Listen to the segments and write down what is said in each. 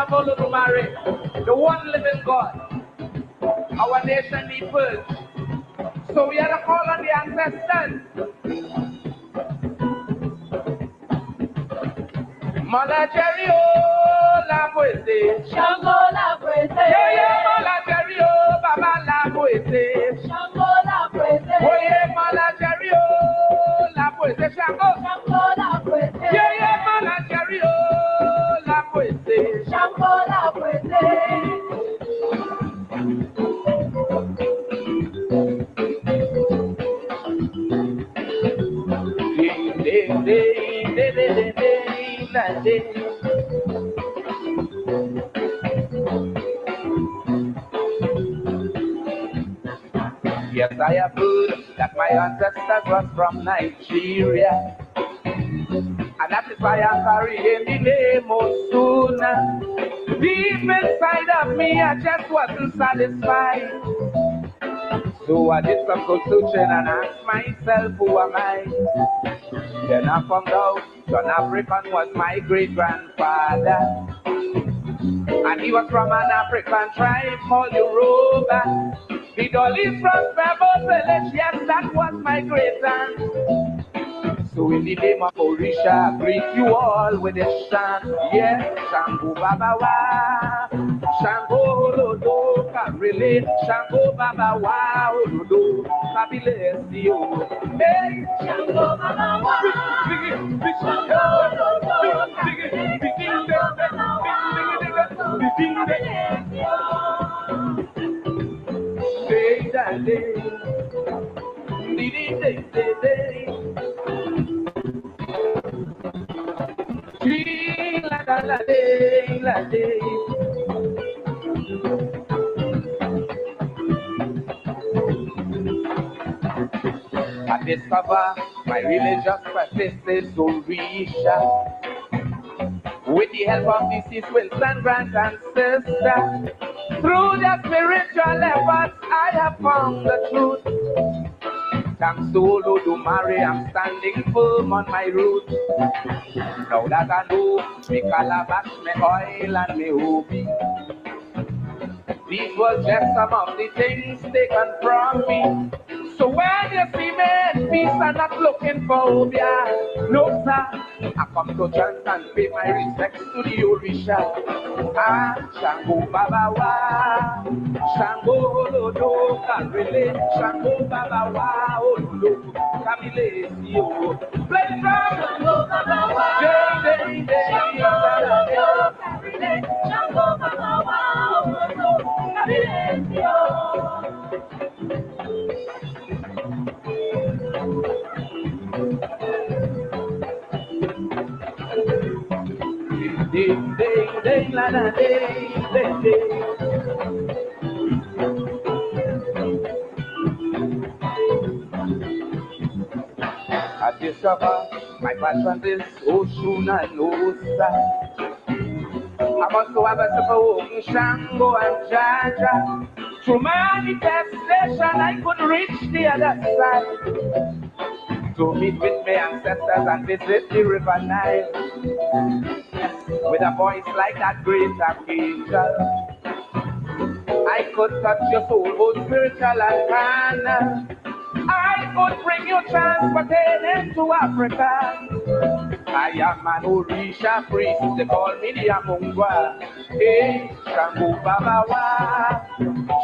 of Olodumare, the one living God. Our nation needs food. So we had to call on the ancestors. Mala Jerry, oh, la poesía. Shango la poesía. Yeah, Mala Jerry, oh, Baba la poesía. Shango la poesía. Oye, Mala Jerry, oh, la poesía. Shango. Shango la poesía. Yeah, Mala Jerry, oh, la poesía. Shango la poesía. Yes, I have heard that my ancestors was from Nigeria, and that is why I'm carrying the name Osuna. Deep inside of me, I just wasn't satisfied. So I did some good searching and asked myself, who am I? Then I found out John African was my great-grandfather. And he was from an African tribe called Yoruba. The Dolly's from Pebble Village, yes, that was my great-aunt. So in the name of Orisha, I greet you all with a chant. Yes, Shango Baba Wa, Shango Lodo, Karele, Shango Baba Wa, Olodo, Kabilesio. Hey, Shango Baba Wa, Shango Lodo, I discover my religious practice is Orisha. With the help of the Siswins and grand ancestors, through their spiritual efforts, I have found the truth. Thanks to Olodumare, I'm standing firm on my roots. Now that I know me calabash, me oil and me hobby, these were just some of the things taken from me. So when you see me in peace, I'm not looking for Obia. No, sir. I come to chant and pay my respects to the Orisha. Ah, Shango Baba Wa, Shango Lodo, Karele, Shango Baba Wa, Olodo, Kamile, Sio. Play the drum! Shango Baba Wa, Shango Lodo, Karele, Shango Baba Wa, Olodo, Kamile, Sio. Ding, ding, ding, la, la, ding, ding, ding. I discover my passion is Oshun and Osa. I must have a super Shango and Jaja. Through manifestation, I could reach the other side to meet with my ancestors and visit the river Nile. With a voice like that great archangel, I could touch your soul, both spiritual and carnal. I could bring you transported into Africa. I am an Orisha priest, they call me the Amungwa. Hey, Shango Baba Wa,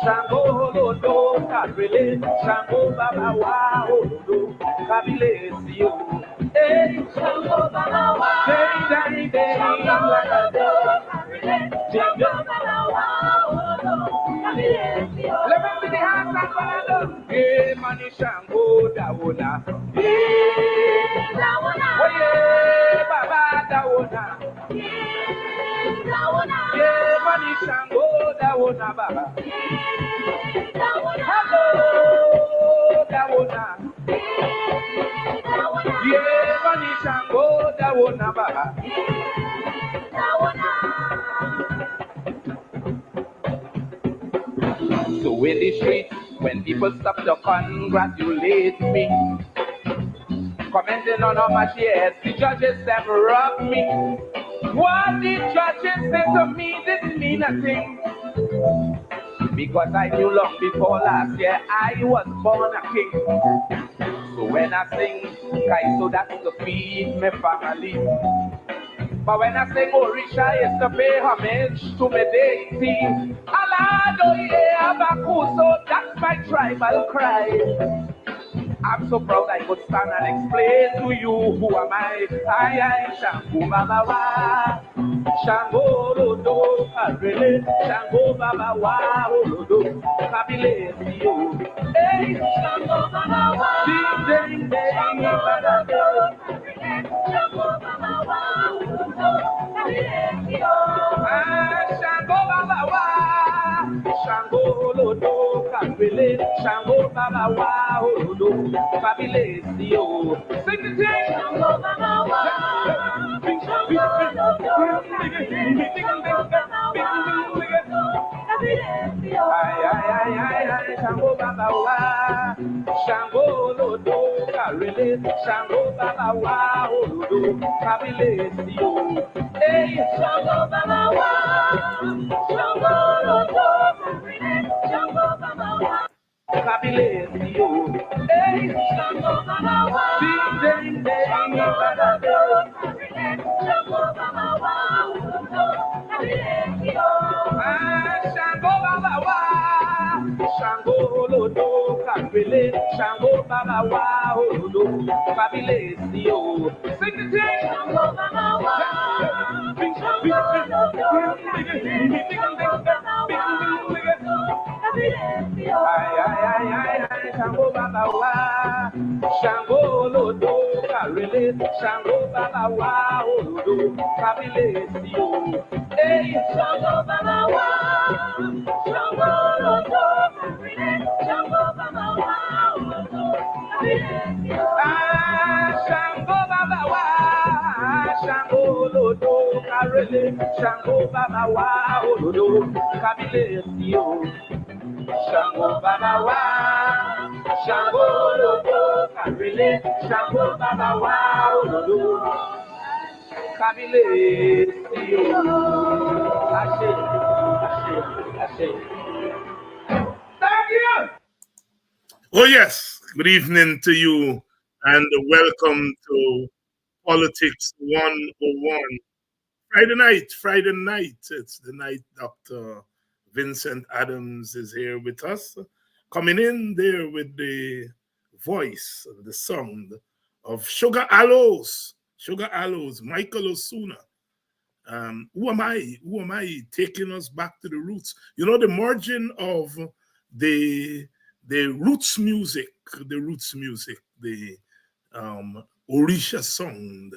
Shango Lodo, Karele, Shango Baba Wa, Olodo, Kabile, Sio. Hey, Shango Baba Wa, Day, day, Shango Lodo, Karele, Shango Baba Wa, Olodo, Kabile, Sio. Let me see the hands up, Balado. Hey, Mani Shango Dawona. Hey, Dawona. Oh, yeah, Baba Dawona. Dawona. Yeah, Mani Shango Dawona, Baba. Dawona. Hello, Dawona. Dawona. Yeah, Mani Shango Dawona, Baba. Dawona. So in the streets, when people stop to congratulate me, commenting on how much yes, the judges have robbed me. What the judges said to me didn't mean a thing, because I knew long before last year I was born a king. So when I sing, so that's to feed my family. But when I sing Orisha, it's to pay homage to my deity. Alado ye abaku, so that's my tribal cry. I'm so proud I could stand and explain to you who am I. I Shango Baba Wa, Shango Rodo, Arele, Shango Baba Wa, Rodo, Kabile, Sio. Hey, Shango Baba Wa, Ding Ding Ding, Baba Shango Baba Wa, Rodo, Kabile, Sio. Shango Baba Wa, Shango Rodo, Kabile, Shango Baba Wa, Rodo. Fabulous, sing the thing. Shango Baba Wa, Shango Baba Wa, Shango Lodo, Karele, Shango Baba Wa, Olodo, Fabulous, hey, Shango Baba Wa, Shango Lodo, Karele, Shango Baba Wa. Fabulous, hey, Shango Baba Wa, ding ding ding, Shango Baba Wa, Shango Baba Wa, Shango Lodo, Kapele, Shango Baba Wa, Lodo, Fabulous, sing the thing, Shango Baba Wa, Shango Lodo, Kapele, Shango Baba Wa, Shango Baba Wa, Shango Lodo, Karele, Shango Baba Wa, Lodo, Fabulous, hey, Shango Baba Wa, Shango Lodo, Karele, Shango Baba Wa, Lodo, Fabulous, Shango Baba Wa, Shango Lodo, Karele, Shango Baba Wa, Lodo, Fabulous. Shango Baba Wa, Shango Lodo, Kabile, Shango Baba Wa, Lodo, Kabile, Ashe. Thank you. Oh yes, good evening to you and welcome to Politics 101. Friday night. It's the night Dr. Vincent Adams is here with us, coming in there with the voice, the sound of Sugar Aloes, Michael Osuna. Who am I? Who am I taking us back to the roots? You know, the margin of the roots music, the Orisha sound.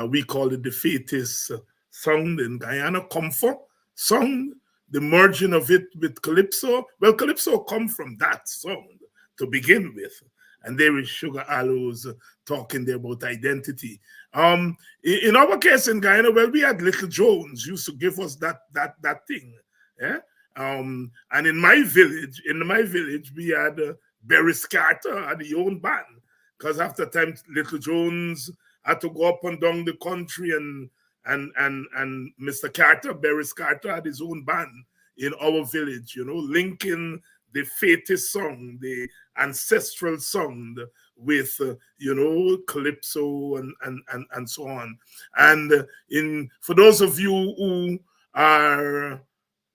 We call it the Fatis sound in Guyana, Comfort sound, the merging of it with Calypso. Well, Calypso come from that sound to begin with. And there is Sugar Aloes talking there about identity. In our case in Guyana, well, we had Little Jones used to give us that thing. Yeah. And in my village, we had Beres Carter had his own band. Because after time, Little Jones had to go up and down the country, and Mr. Carter, Beres Carter, had his own band in our village, you know, linking the Fatis song, the ancestral sound with, Calypso and so on. And for those of you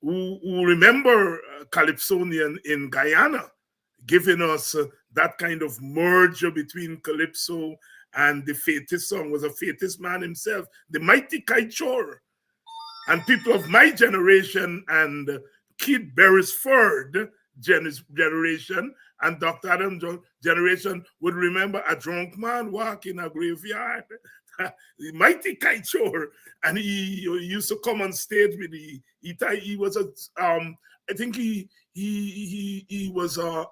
who remember Calypsonian in Guyana, giving us that kind of merger between Calypso and the Fatis song, was a Fatis man himself, the mighty Kaichor. And people of my generation and Kid Beresford generation and Dr. Adams' generation would remember a drunk man walking a graveyard. The mighty Kaichor. And he used to come on stage with he was a I think he was a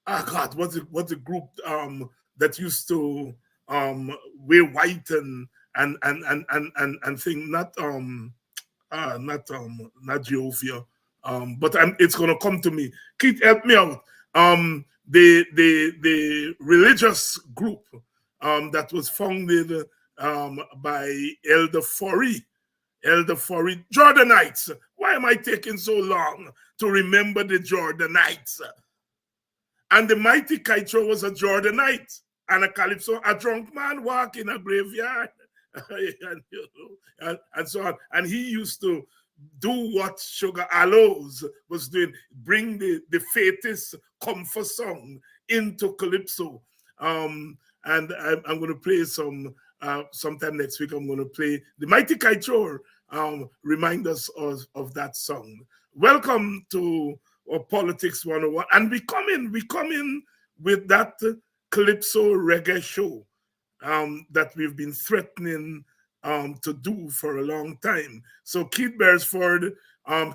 God, what's the group that used to wear white and thing, not Geoffia, but it's gonna come to me. Keith, help me out. The religious group that was founded by Elder Forey. Elder Forey, Jordanites. Why am I taking so long to remember the Jordanites? And the mighty Kaito was a Jordanite, and a Calypso, a drunk man walk in a graveyard, and so on. And he used to do what Sugar Aloes was doing, bring the faitist comfort song into Calypso. And I'm going to play sometime next week. I'm going to play the Mighty Kaito, remind us of that song. Welcome to Politics 101. And we come in with that Calypso reggae show that we've been threatening to do for a long time. So Keith Beresford,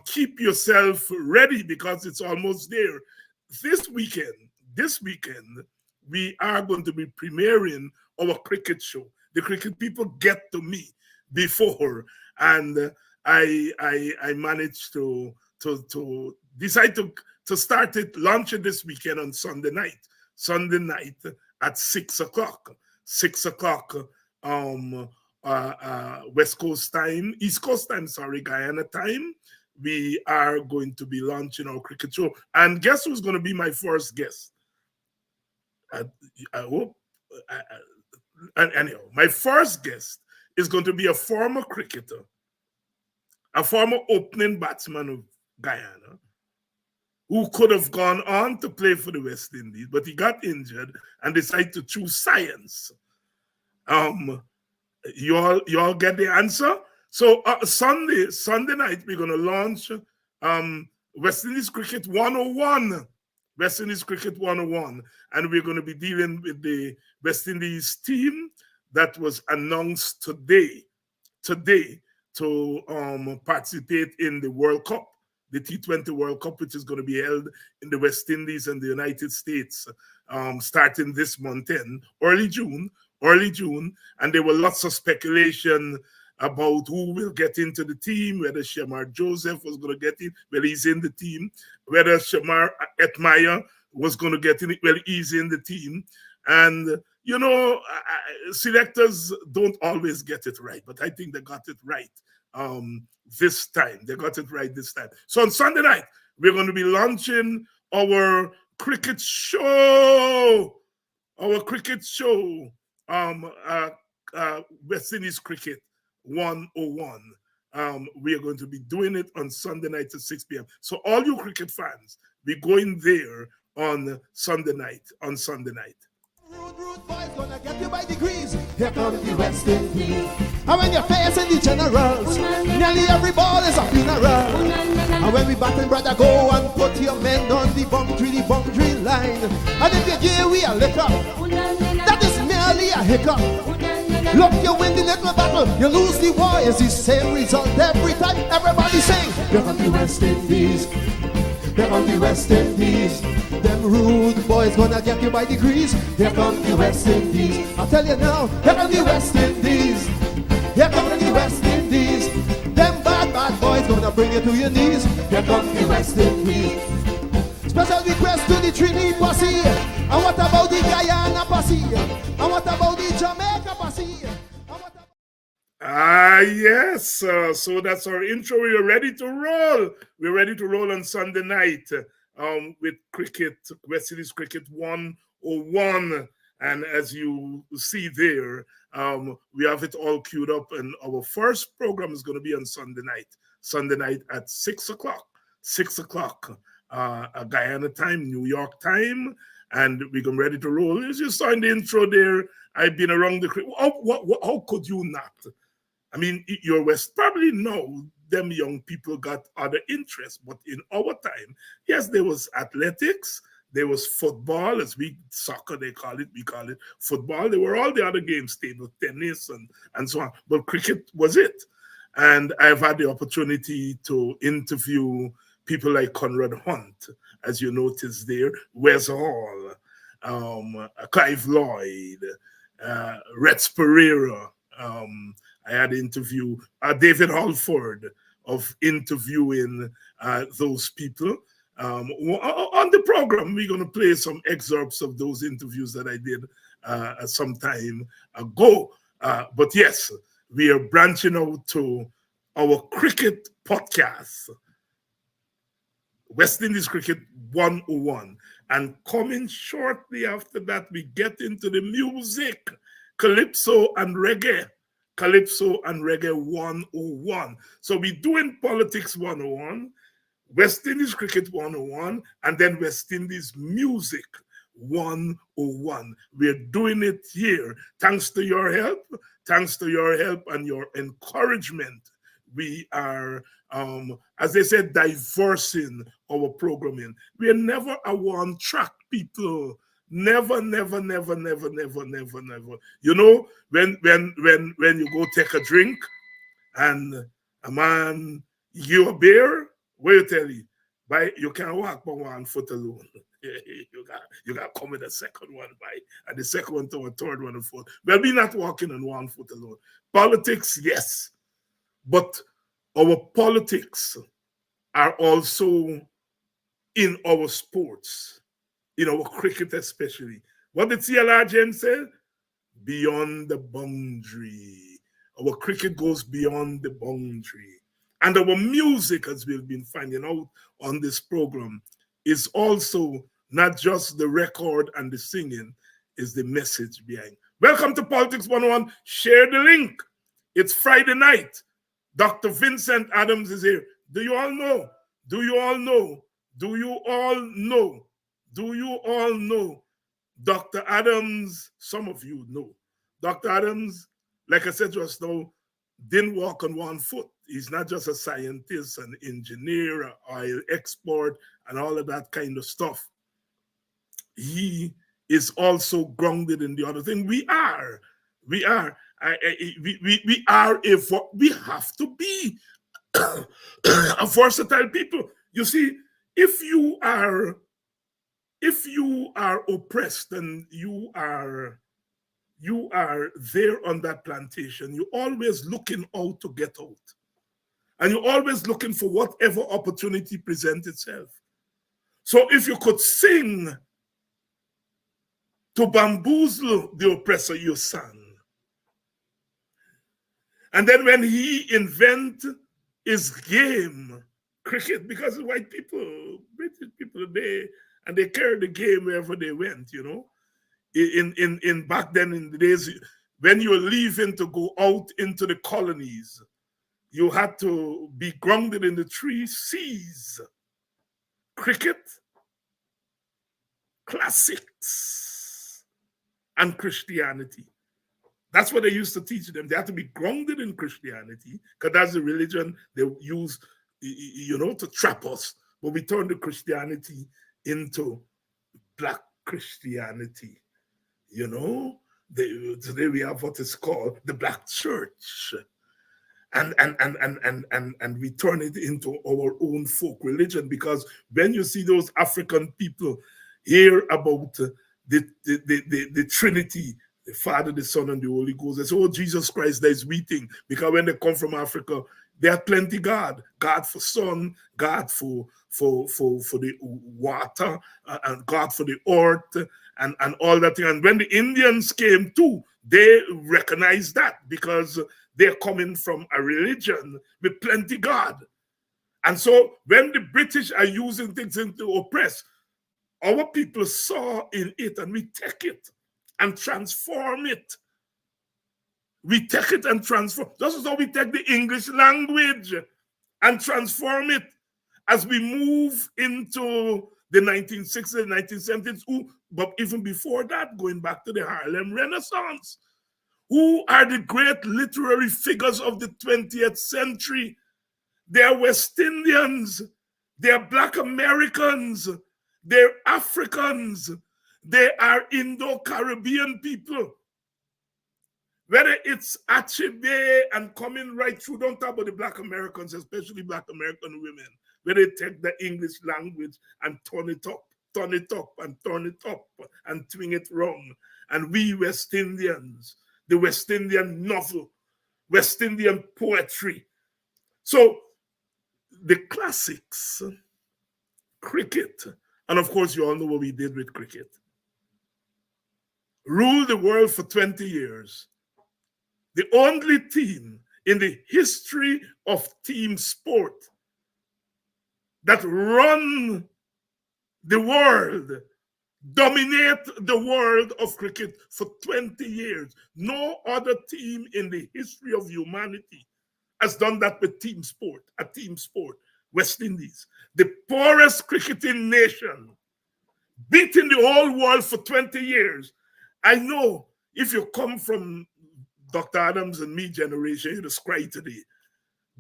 keep yourself ready because it's almost there. This weekend, we are going to be premiering our cricket show. The cricket people get to me before, and I managed to decide to start it, launch it this weekend on Sunday night at 6 o'clock. 6 o'clock West Coast time, East Coast time, Guyana time. We are going to be launching our cricket show. And guess who's going to be my first guest? I hope. Anyhow, my first guest is going to be a former cricketer, a former opening batsman of Guyana, who could have gone on to play for the West Indies, but he got injured and decided to choose science. You all get the answer? So Sunday night, we're going to launch West Indies Cricket 101. West Indies Cricket 101. And we're going to be dealing with the West Indies team that was announced today to participate in the World Cup, the T20 World Cup, which is going to be held in the West Indies and the United States, starting this month in early June. And there were lots of speculation about who will get into the team, whether Shamar Joseph was going to get in, well, he's in the team, whether Shamar Etmaya was going to get in, well, he's in the team. And, you know, selectors don't always get it right, but I think they got it right this time. They got it right this time. So on Sunday night, we're going to be launching our cricket show. West Indies Cricket 101. We are going to be doing it on Sunday night at 6 p.m. So all you cricket fans, be going there on Sunday night. Rude boys gonna get you by degrees. Here comes the West Indies. And when you're facing the generals, nearly every ball is a funeral. And when we batting, brother, go and put your men on the boundary line. And if you give we a liquor, that is merely a hiccup. Look, you win the little battle, you lose the war. It's the same result every time. Everybody sing. Here comes the West Indies. Here comes the West Indies. Them rude boys gonna get you by degrees. Here comes the West Indies. I tell you now, here comes the West Indies. Here comes the West Indies. Them bad boys gonna bring you to your knees. Here comes the West Indies. Special request to the Trinity posse. And what about the Guyana posse? And what about the Jamaica posse? Yes. So that's our intro. We are ready to roll. We're ready to roll on Sunday night with cricket, West Indies Cricket 101. And as you see there, we have it all queued up. And our first program is going to be on Sunday night at 6 o'clock. 6 o'clock, Guyana time, New York time. And we're ready to roll. As you saw in the intro there, I've been around the cricket. How could you not? I mean, your West probably know them young people got other interests, but in our time, yes, there was athletics, there was football, soccer they call it, we call it football. There were all the other games, table tennis and so on, but cricket was it. And I've had the opportunity to interview people like Conrad Hunt, as you notice there, Wes Hall, Clive Lloyd, Rex Pereira. I had an interview, David Halford, of interviewing those people. On the program, we're going to play some excerpts of those interviews that I did some time ago. But yes, we are branching out to our cricket podcast, West Indies Cricket 101. And coming shortly after that, we get into the music, Calypso and Reggae. Calypso and Reggae 101. So we're doing Politics 101, West Indies Cricket 101, and then West Indies Music 101. We're doing it here. Thanks to your help and your encouragement, we are, as they said, diversing our programming. We are never a one-track people. Never, never, never, never, never, never, never. You know, when you go take a drink and a man give you a beer, what you tell you? You can't walk by 1 foot alone. you got to come with a second one by, and the second one to a third one and fourth. Well, we're not walking on 1 foot alone. Politics, yes. But our politics are also in our sports, in our cricket especially. What did CLR James say? Beyond the boundary. Our cricket goes beyond the boundary. And our music, as we've been finding out on this program, is also not just the record and the singing, is the message behind. Welcome to Politics 101. Share the link. It's Friday night. Dr. Vincent Adams is here. Do you all know? Do you all know? Do you all know? Do you all know? Dr. Adams, some of you know. Dr. Adams, like I said just now, didn't walk on 1 foot. He's not just a scientist, an engineer, an oil export, and all of that kind of stuff. He is also grounded in the other thing. We are. We have to be a versatile people. You see, if you are oppressed and you are there on that plantation, you're always looking out to get out. And you're always looking for whatever opportunity presents itself. So if you could sing to bamboozle the oppressor, you sang. And then when he invent his game, cricket, because white people, British people, they carried the game wherever they went, you know. In back then in the days, when you were leaving to go out into the colonies, you had to be grounded in the 3 C's: cricket, classics, and Christianity. That's what they used to teach them. They had to be grounded in Christianity, because that's the religion they use, you know, to trap us. But we turned the Christianity into Black Christianity. You know, today we have what is called the Black Church. And we turn it into our own folk religion, because when you see those African people hear about the Trinity, the Father, the Son, and the Holy Ghost, they say, oh, Jesus Christ, that is weeping. Because when they come from Africa, they have plenty God. God for sun, God for the water, and God for the earth, and all that thing. And when the Indians came too, they recognized that, because they're coming from a religion with plenty God. And so when the British are using things to oppress, our people saw in it, and we take it and transform it. We take it and transform. This is how we take the English language and transform it as we move into the 1960s, 1970s, but even before that, going back to the Harlem Renaissance. Who are the great literary figures of the 20th century? They're West Indians, they're Black Americans, they're Africans, they are Indo-Caribbean people. Whether it's Achebe and coming right through, don't talk about the Black Americans, especially Black American women, where they take the English language and turn it up, and twing it wrong. And we West Indians, the West Indian novel, West Indian poetry. So the classics, cricket, and of course you all know what we did with cricket. Ruled the world for 20 years. the only team in the history of team sport that run the world, dominate the world of cricket for 20 years. No other team in the history of humanity has done that with team sport, a team sport. West Indies, the poorest cricketing nation, beating the whole world for 20 years. I know if you come from Dr. Adams and me generation, you just cry today.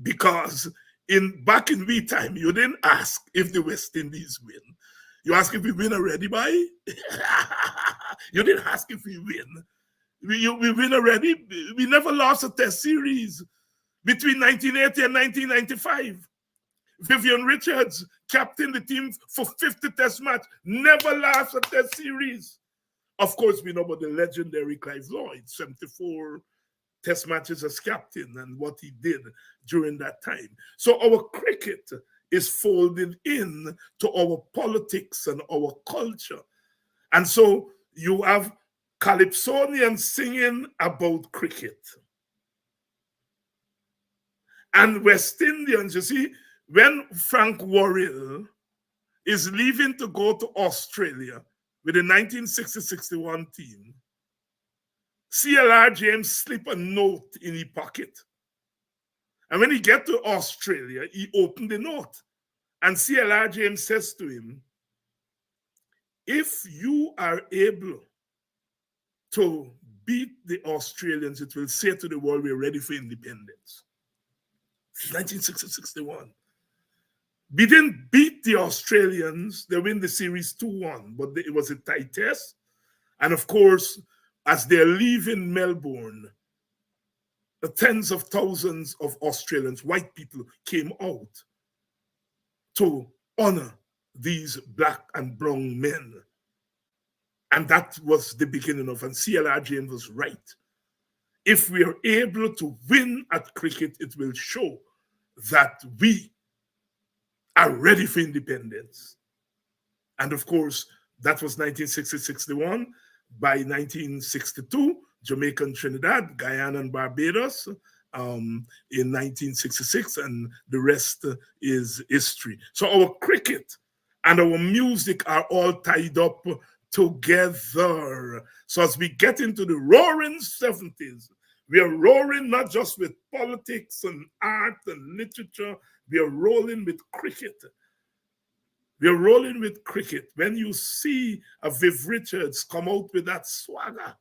Because back in we time, you didn't ask if the West Indies win. You ask if we win already, boy. You didn't ask if we win. We win already. We never lost a test series between 1980 and 1995. Vivian Richards captained the team for 50 test match, never lost a test series. Of course, we know about the legendary Clive Lloyd, 74 test matches as captain and what he did during that time. So our cricket is folded in to our politics and our culture. And so you have Calypsonians singing about cricket. And West Indians, you see, when Frank Worrell is leaving to go to Australia with the 1960-61 team, CLR James slip a note in his pocket. And when he get to Australia, he opened the note. And CLR James says to him, if you are able to beat the Australians, it will say to the world, we're ready for independence. 1960-61. We didn't beat the Australians. They win the series 2-1, but it was a tight test. And of course, as they're leaving Melbourne, the tens of thousands of Australians, white people, came out to honor these black and brown men. And that was the beginning of, and CLR James was right. If we are able to win at cricket, it will show that we are ready for independence. And of course, that was 1960-61. By 1962, Jamaica and Trinidad, Guyana and Barbados in 1966, and the rest is history. So our cricket and our music are all tied up together. So as we get into the roaring 70s, we are roaring not just with politics and art and literature, we are rolling with cricket. We are rolling with cricket. When you see a Viv Richards come out with that swagger,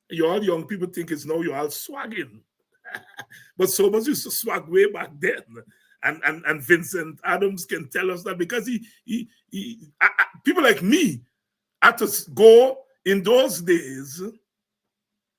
you all young people think it's now you're all swagging. But Sobers used to swag way back then. And Vincent Adams can tell us that because people like me had to go in those days.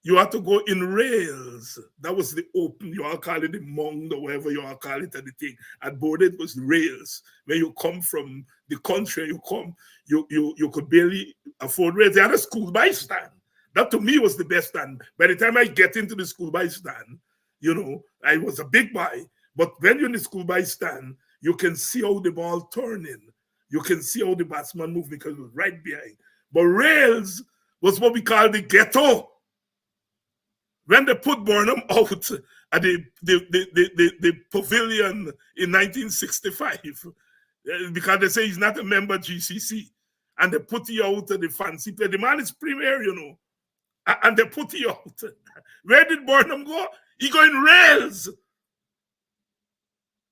You had to go in rails. That was the open, you all call it the mong or whatever you all call it, and the thing. At board it was rails. When you come from the country, you could barely afford rails. They had a school by stand. That to me was the best stand. By the time I get into the school by stand, you know, I was a big boy. But when you're in the school by stand, you can see how the ball turning. You can see how the batsman moving because it was right behind. But rails was what we call the ghetto. When they put Burnham out at the pavilion in 1965, because they say he's not a member of GCC, and they put you out at the fancy play. The man is premier, you know, and they put you out. Where did Burnham go? He go in rails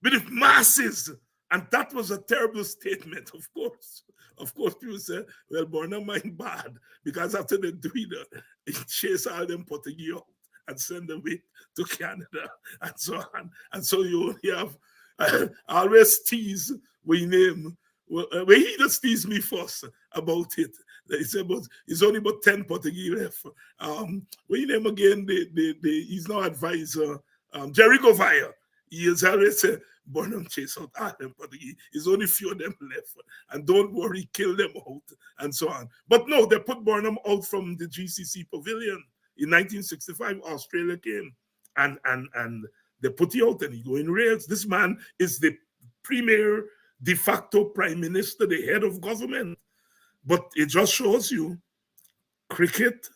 with the masses, and that was a terrible statement, of course. Of course, people say, well, Burnham ain't bad, because after they do it, he chase all them Portuguese out and send them away to Canada and so on. And so you only have always tease we name. Well, he just teased me first about it. He said, but it's only about 10 Portuguese left. We name again, he's now advisor, Jerry Govaya. He has always said, Burnham chase out all them Portuguese. There's only few of them left. And don't worry, kill them out and so on. But no, they put Burnham out from the GCC pavilion. In 1965, Australia came and they put you out and you go in rails. This man is the premier de facto prime minister, the head of government. But it just shows you cricket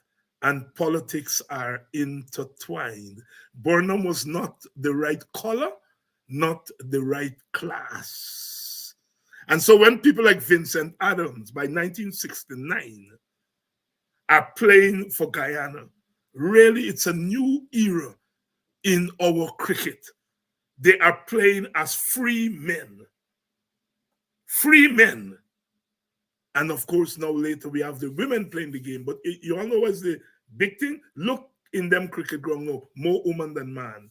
and politics are intertwined. Burnham was not the right color, not the right class. And so when people like Vincent Adams, by 1969, are playing for Guyana, really it's a new era in our cricket. They are playing as free men. Free men. And of course, now later we have the women playing the game. But you all know what's the big thing? Look in them cricket ground now, more woman than man.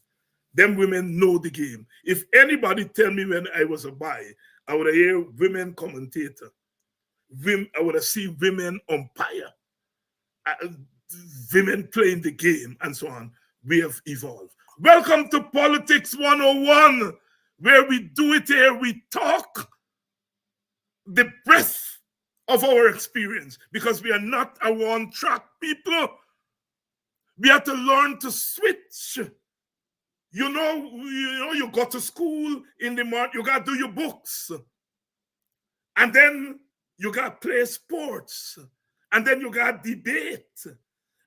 Them women know the game. If anybody tell me when I was a boy, I would hear women commentator. I would have seen women umpire. Women playing the game and so on. We have evolved. Welcome to Politics 101, where we do it here. We talk the breadth of our experience, because we are not a one-track people. We have to learn to switch. You know, you go to school in the morning, you got to do your books. And then you got to play sports. And then you got to debate.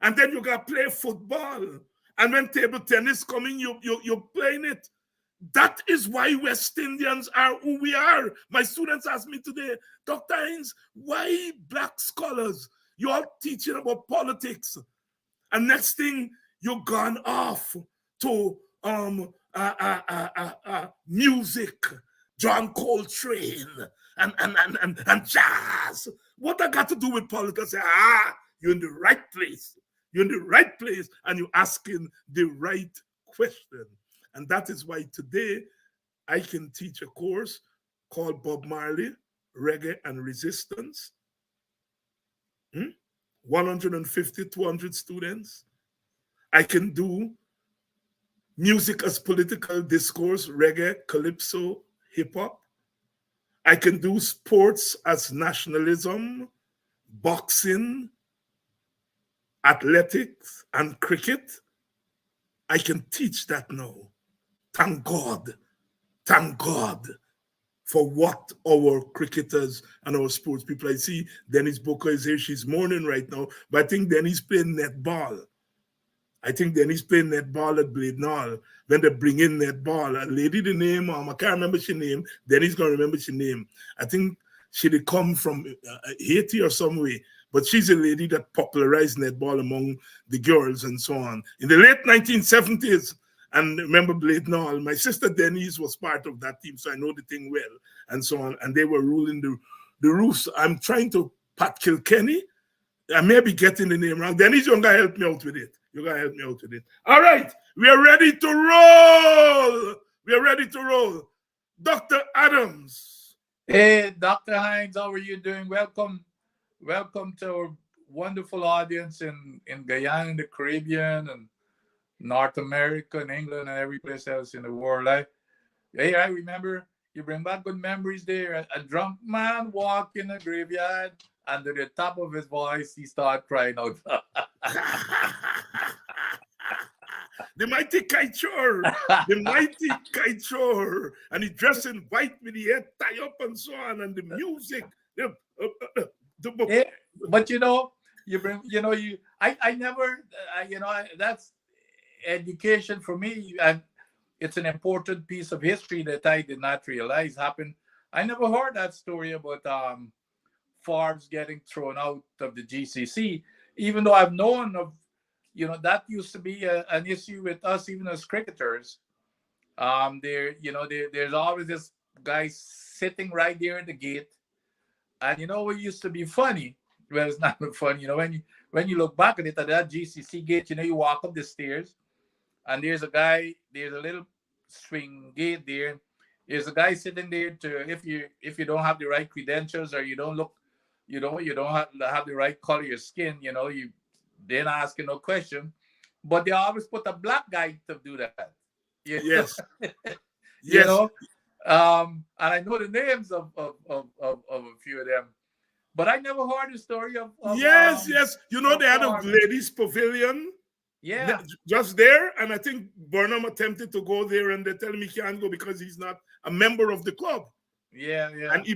And then you got to play football. And when table tennis coming, you're playing it. That is why West Indians are who we are. My students asked me today, Dr. Hines, why black scholars? You all teaching about politics. And next thing, you've gone off to music, John Coltrane, and jazz. What I got to do with politics? I say, you're in the right place. You're in the right place, and you're asking the right question. And that is why today I can teach a course called Bob Marley, Reggae and Resistance. 150, 200 students. I can do music as political discourse, reggae, calypso, hip hop. I can do sports as nationalism, boxing, athletics, and cricket. I can teach that now. Thank God for what our cricketers and our sports people. I see Dennis Booker is here. She's mourning right now, but I think Dennis playing netball. I think Dennis playing netball at Bladenall. When they bring in netball, a lady, the name, I can't remember her name. Dennis gonna remember her name. I think she did come from Haiti or some way, but she's a lady that popularized netball among the girls and so on. In the late 1970s, and remember Bladenall, my sister Denise was part of that team, so I know the thing well, and so on. And they were ruling the roofs. I'm trying to Pat Kilkenny. I may be getting the name wrong. Denise, you're gonna help me out with it. You're gonna help me out with it. All right, we are ready to roll. We are ready to roll. Dr. Adams. Hey, Dr. Hines, how are you doing? Welcome to our wonderful audience in Guyana, the Caribbean, and North America and England and every place else in the world. I remember you bring back good memories there. A drunk man walked in the graveyard, and to the top of his voice, he started crying out. The mighty Kaichor, and he dressed in white with the head tie up and so on, and the music. But that's education for me, and it's an important piece of history that I did not realize happened. I never heard that story about Forbes getting thrown out of the GCC, even though I've known of, that used to be an issue with us, even as cricketers. There's always this guy sitting right there at the gate, and what used to be funny. Well, it's not funny, when you look back at it, at that GCC gate, you walk up the stairs, and there's a little swing gate there. There's a guy sitting there if you don't have the right credentials, or you don't look, you don't have the right color of your skin, they're not asking no question. But they always put a black guy to do that. Yes. Yes. And I know the names of a few of them. But I never heard the story of yes. They had a ladies' pavilion. Yeah. Just there. And I think Burnham attempted to go there, and they tell him he can't go because he's not a member of the club. Yeah, yeah. And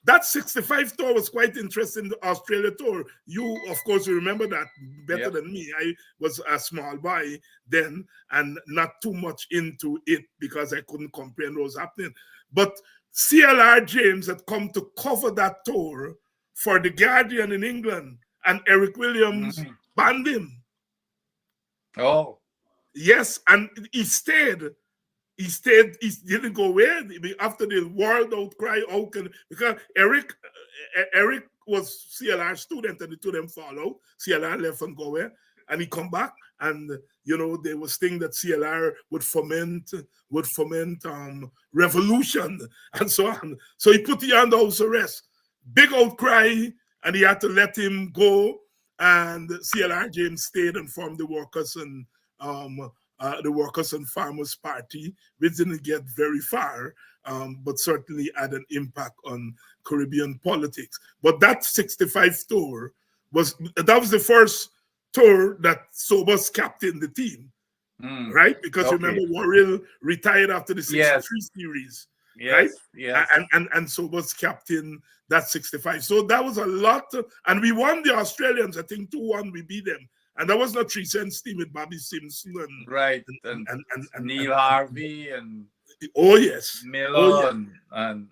that 65 tour was quite interesting, the Australia tour. You, of course, you remember that better Yep. than me. I was a small boy then and not too much into it because I couldn't comprehend what was happening. But CLR James had come to cover that tour for The Guardian in England, and Eric Williams banned him. Oh. Yes, and he stayed. He didn't go away after the world outcry. Because Eric was CLR student and the two of them fall out. CLR left and go away, and he come back, and they was thinking that CLR would foment revolution and so on. So he put him under house arrest. Big outcry, and he had to let him go. And CLR James stayed and formed the Workers and Farmers Party, which didn't get very far, but certainly had an impact on Caribbean politics. But that 65 tour was the first tour that Sobers captained the team, right? Because remember, Warrell retired after the 63 series, right? Yes. And Sobers captained that 65. So that was a lot. And we won the Australians, I think 2-1, we beat them. And that was not 3 cents team with Bobby Simpson and Neil Harvey and yes, Miller and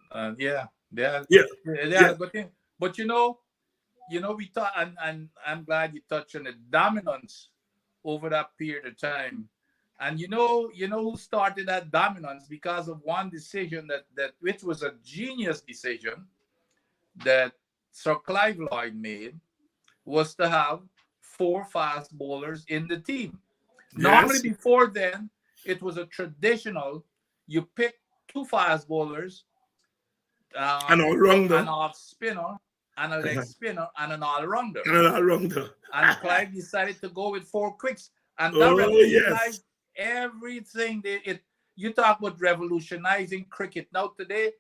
But we thought, and I'm glad you touched on the dominance over that period of time. And you know who started that dominance because of one decision that which was a genius decision that Sir Clive Lloyd made, was to have 4 fast bowlers in the team. Yes. Normally before then, it was a traditional, you pick 2 fast bowlers, an all-rounder, an off-spinner, and a leg spinner, and an all-rounder. And Clive decided to go with 4 quicks. And that revolutionized everything. You talk about revolutionizing cricket. Now today,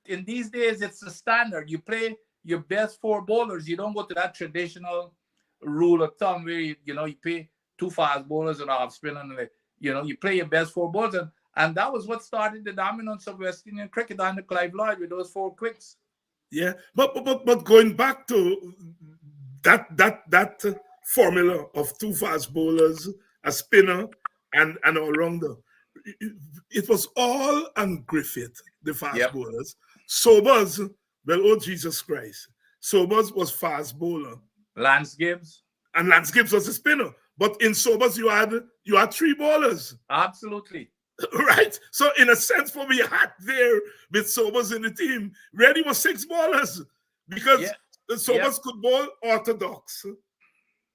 in these days, it's the standard. You play your best 4 bowlers. You don't go to that traditional rule of thumb where you play 2 fast bowlers and off spin, and you play your best 4 bowlers, and that was what started the dominance of West Indian cricket under Clive Lloyd with those 4 quicks. Yeah, but going back to that formula of 2 fast bowlers, a spinner, and an all-rounder, it was all on Griffith, the fast bowlers. Sobers, well, oh Jesus Christ, Sobers was fast bowler. Lance Gibbs was a spinner, but in Sobers you had 3 bowlers. Absolutely. Right. So in a sense, for me, had there with Sobers in the team, really was 6 bowlers because Sobers could bowl orthodox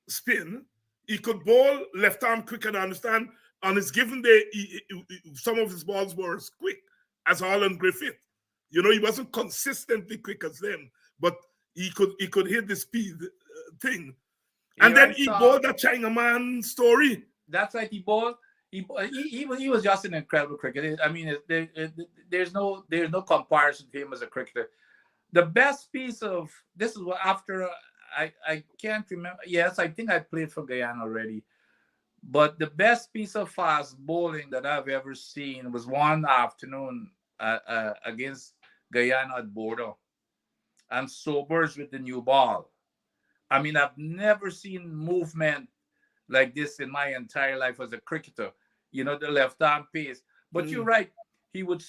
spin. He could bowl left arm quick, and understand on his given day, some of his balls were as quick as Harlan Griffith. He wasn't consistently quick as them, but he could hit the speed thing. And then he bowled that Chinaman story. That's right. He bowled. He was just an incredible cricketer. I mean, there's no comparison to him as a cricketer. The best piece of this is what after I can't remember. Yes, I think I played for Guyana already. But the best piece of fast bowling that I've ever seen was one afternoon against Guyana at Bordeaux, and Sobers with the new ball. I mean, I've never seen movement like this in my entire life as a cricketer. The left arm pace. But you're right. He would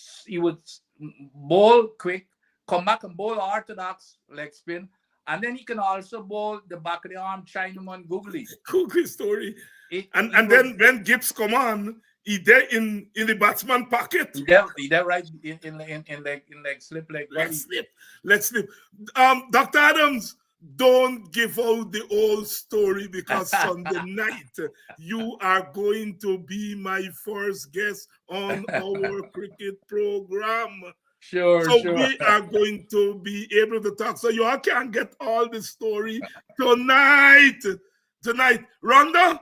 bowl quick, come back and bowl orthodox leg spin, and then he can also bowl the back of the arm Chinaman googly. Googly story. And then when Gibbs come on, he there in the batsman pocket. He there right in like slip like Let's slip. Dr. Adams, don't give out the old story because Sunday night you are going to be my first guest on our cricket program. Sure. We are going to be able to talk. So you all can get all the story tonight. Rhonda,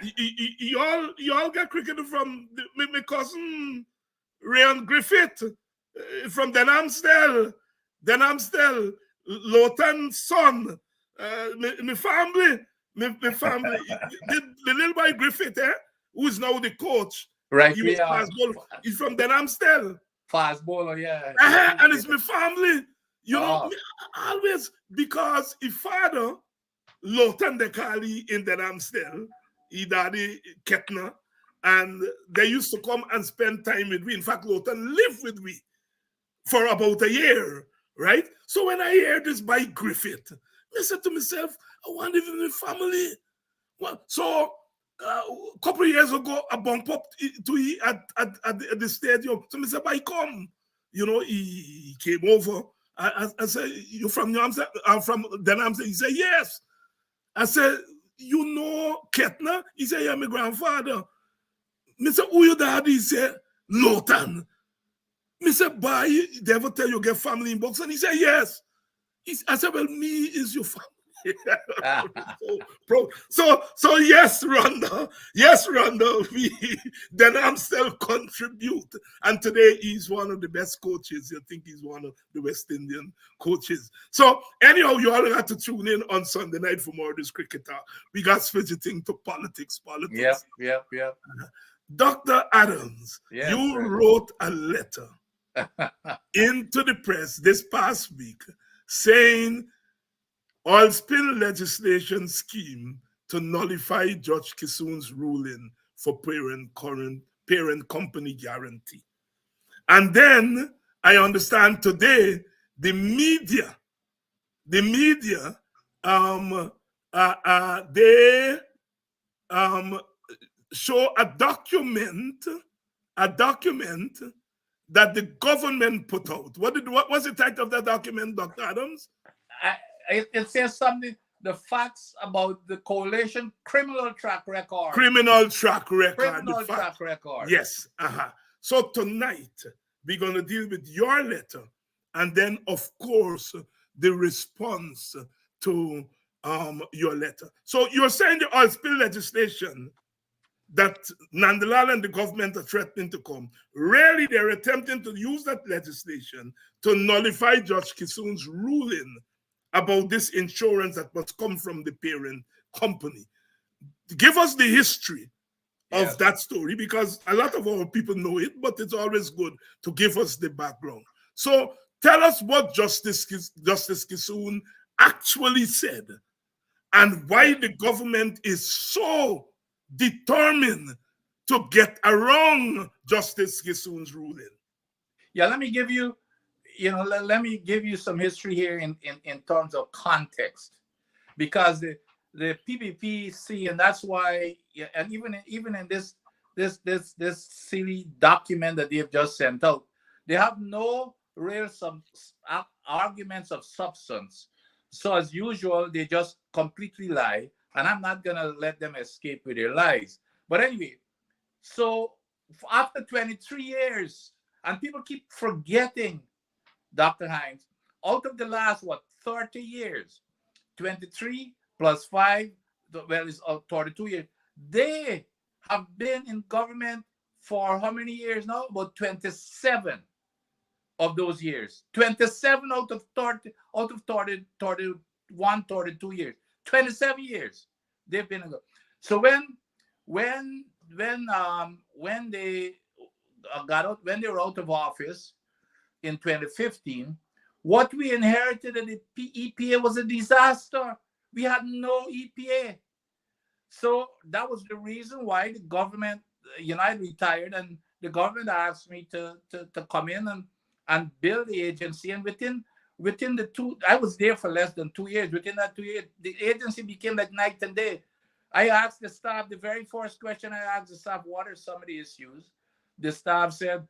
you all get cricket from my cousin Rayon Griffith from Denhamsdale, Lawton's son, my family, the little boy Griffith, who is now the coach. Right. He's from Denhamsdale. Fast bowler, yeah. And it's my family. You know, Oh. me always, because his father, Lotan de Kali in the Amstel, he daddy Ketna, and they used to come and spend time with me. In fact, Lotan lived with me for about a year, right? So when I hear this by Griffith, I said to myself, I want to live in my family. Well, so a couple of years ago, I bump up to he at the stadium. So I said, "I come." You know, he came over. I said, "You from New Amsterdam?" I'm from Den Amsterdam. He said, "Yes." I said, "You know Ketna?" He said, "Yeah, my grandfather." I said, "Who your daddy?" He said, "Lotan." I said, "Bye, they ever tell you get family in box?" And he said, "Yes." I said, "Well, me is your family." so yes, Rhonda. Yes, Rhonda. Then I'm still contribute. And today he's one of the best coaches. I think he's one of the West Indian coaches. So anyhow, you all have to tune in on Sunday night for more of this cricketer. We got visiting to politics. Yep. Dr. Adams, Yes, you sir. wrote a letter into the press this past week saying oil spill legislation scheme to nullify Judge Kissoon's ruling for parent company guarantee. And then I understand today the media, they show a document that the government put out. What was the title of that document, Dr. Adams? It says something, the facts about the coalition criminal track record. Criminal track record. Yes. So tonight, we're going to deal with your letter and then, of course, the response to your letter. So you're saying the oil spill legislation that Nandalal and the government are threatening to come. Really, they're attempting to use that legislation to nullify Judge Kissoon's ruling about this insurance that must come from the parent company. Give us the history of that story, because a lot of our people know it, but it's always good to give us the background. So tell us what Justice Kissoon actually said and why the government is so determined to get around Justice Kissoon's ruling. Yeah, let me give you, let me give you some history here in terms of context, because the PPPC, and that's why, and even in this silly document that they've just sent out, they have no real arguments of substance. So as usual, they just completely lie, and I'm not gonna let them escape with their lies. But anyway, so after 23 years, and people keep forgetting, Dr. Hines, out of the last 30 years, 23 plus 5, well, it's 32 years. They have been in government for how many years now? About 27 of those years. 27 out of 30, 31, 32 years. 27 years they've been in government. So when they got out, when they were out of office in 2015, what we inherited in the EPA was a disaster. We had no EPA. So that was the reason why the government, I retired, and the government asked me to come in and build the agency. And within the I was there for less than 2 years. Within that 2 years, the agency became like night and day. I asked the staff, the very first question I asked the staff, what are some of the issues? The staff said,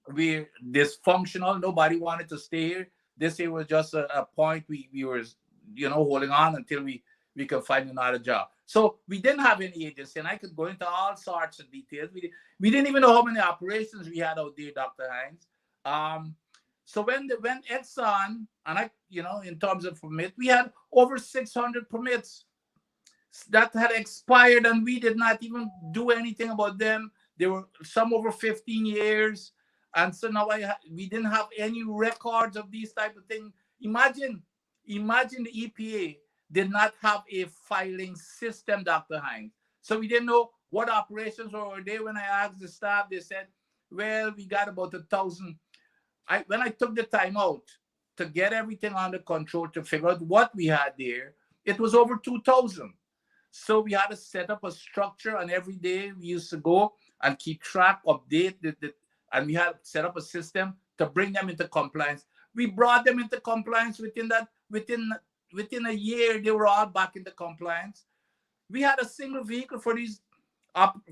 we're dysfunctional. Nobody wanted to stay here. This year was just a point we were, holding on until we could find another job. So we didn't have any agency, and I could go into all sorts of details. We didn't even know how many operations we had out there, Dr. Hines. So when Exxon, and in terms of permit, we had over 600 permits that had expired, and we did not even do anything about them. There were some over 15 years. And so now we didn't have any records of these type of things. Imagine the EPA did not have a filing system, Dr. Hines. So we didn't know what operations were there. When I asked the staff, they said, well, we got about 1,000 when I took the time out to get everything under control, to figure out what we had there, it was over 2,000. So we had to set up a structure, and every day we used to go and keep track, update and we had set up a system to bring them into compliance. We brought them into compliance within a year. They were all back into compliance. We had a single vehicle for these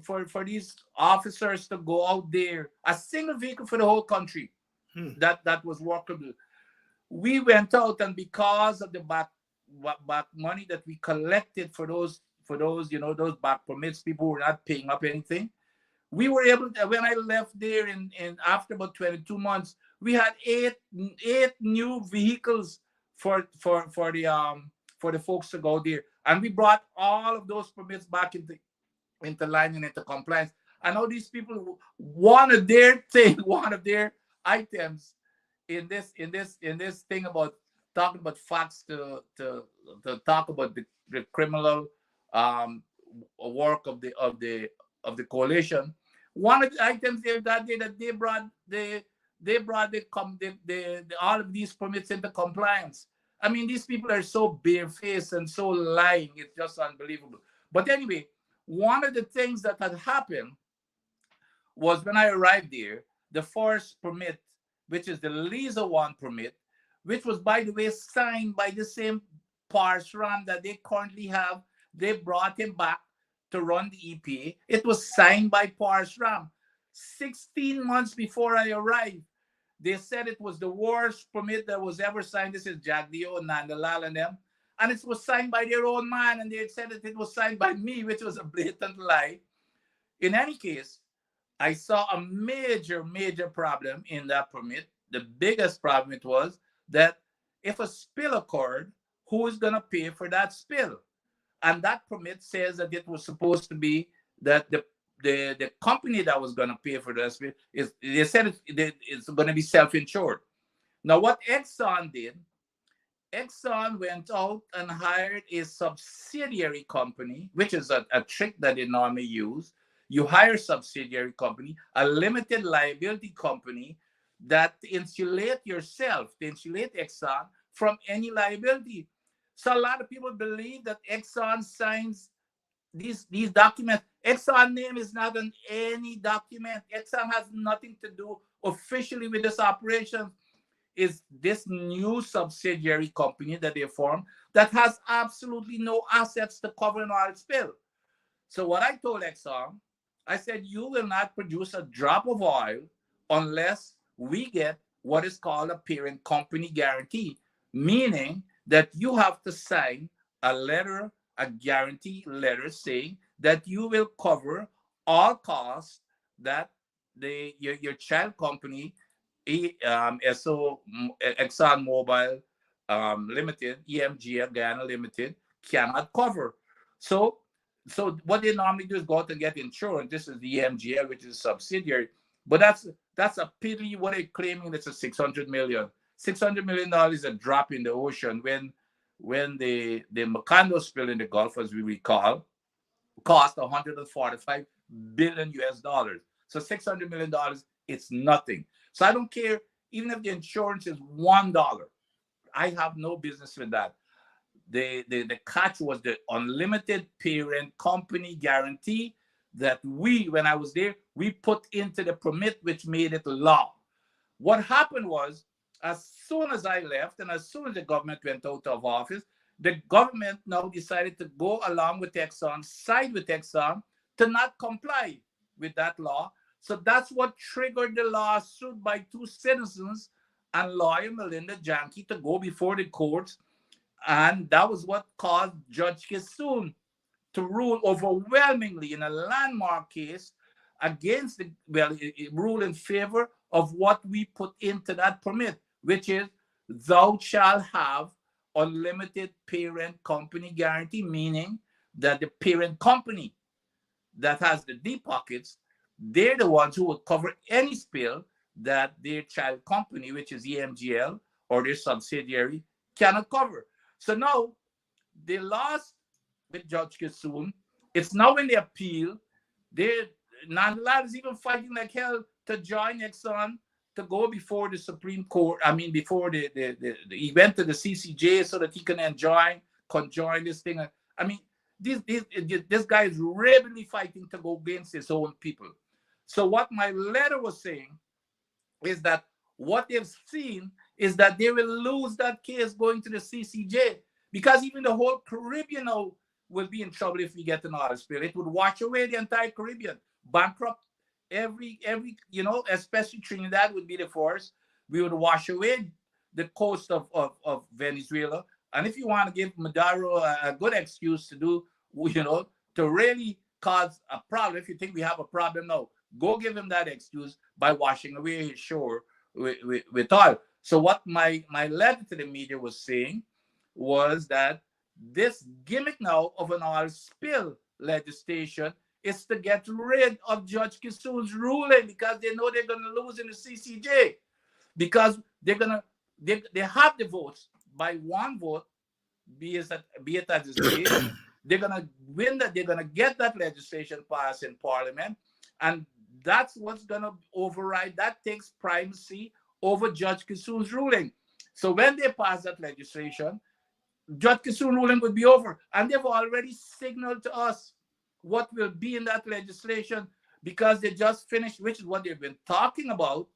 for these officers to go out there, a single vehicle for the whole country. That was workable. We went out, and because of the back money that we collected for those those back permits, people were not paying up anything. We were able to, when I left there in after about 22 months, we had eight new vehicles for the folks to go there, and we brought all of those permits back into line and into compliance. I know these people, one of their items in this thing about talking about facts to talk about the criminal work of the coalition. One of the items there that day that they brought all of these permits into compliance. I mean, these people are so barefaced and so lying. It's just unbelievable. But anyway, one of the things that had happened was when I arrived there, the forest permit, which is the Lisa 1 permit, which was, by the way, signed by the same Parsram that they currently have. They brought him back to run the EPA. It was signed by Parsram. 16 months before I arrived, they said it was the worst permit that was ever signed. This is Jagdeo, Nandalal, and them. And it was signed by their own man, and they had said that it was signed by me, which was a blatant lie. In any case, I saw a major problem in that permit. The biggest problem it was that if a spill occurred, who is going to pay for that spill? And that permit says that it was supposed to be that the company that was going to pay for that spill they said it's going to be self-insured. Now, what Exxon did, Exxon went out and hired a subsidiary company, which is a trick that they normally use. You hire a subsidiary company, a limited liability company, that insulate yourself, to insulate Exxon from any liability. So a lot of people believe that Exxon signs these documents. Exxon name is not on any document. Exxon has nothing to do officially with this operation. Is this new subsidiary company that they formed that has absolutely no assets to cover an oil spill. So what I told Exxon, I said, you will not produce a drop of oil unless we get what is called a parent company guarantee, meaning that you have to sign a guarantee letter saying that you will cover all costs that your child company, Exxon Mobil Limited, EMG Guyana Limited, cannot cover. So what they normally do is go out and get insurance. This is the EMGL, which is a subsidiary. But that's a pity. What they're claiming, it's a $600 million. $600 million is a drop in the ocean when the Macondo spill in the Gulf, as we recall, cost $145 billion US dollars. So $600 million, it's nothing. So I don't care, even if the insurance is $1, I have no business with that. The catch was the unlimited parent company guarantee that when I was there, we put into the permit, which made it law. What happened was, as soon as I left and as soon as the government went out of office, the government now decided to go along with Exxon, side with Exxon, to not comply with that law. So that's what triggered the lawsuit by two citizens and lawyer Melinda Janke to go before the courts. And that was what caused Judge Kissoon to rule overwhelmingly in a landmark case against it ruled in favor of what we put into that permit, which is thou shalt have unlimited parent company guarantee, meaning that the parent company that has the deep pockets, they're the ones who will cover any spill that their child company, which is EMGL or their subsidiary, cannot cover. So now they lost with Judge Kissoon. It's now in the appeal. Nandalal is even fighting like hell to join Exxon to go before the Supreme Court. I mean, before he went to the CCJ so that he can conjoin this thing. I mean, this guy is really fighting to go against his own people. So what my letter was saying is that what they've seen is that they will lose that case going to the CCJ, because even the whole Caribbean now will be in trouble if we get an oil spill. It would wash away the entire Caribbean, bankrupt every especially Trinidad would be the first. We would wash away the coast of Venezuela. And if you want to give Maduro a good excuse to do, to really cause a problem, if you think we have a problem now, go give him that excuse by washing away his shore with oil. So what my letter to the media was saying was that this gimmick now of an oil spill legislation is to get rid of Judge Kissoon's ruling, because they know they're going to lose in the CCJ, because they have the votes by one vote, be it as it is. They're going to win that. They're going to get that legislation passed in Parliament, and that's what's going to override. That takes primacy over Judge Kissoon's ruling. So when they pass that legislation, Judge Kissoon's ruling would be over. And they've already signaled to us what will be in that legislation, because they just finished, which is what they've been talking about,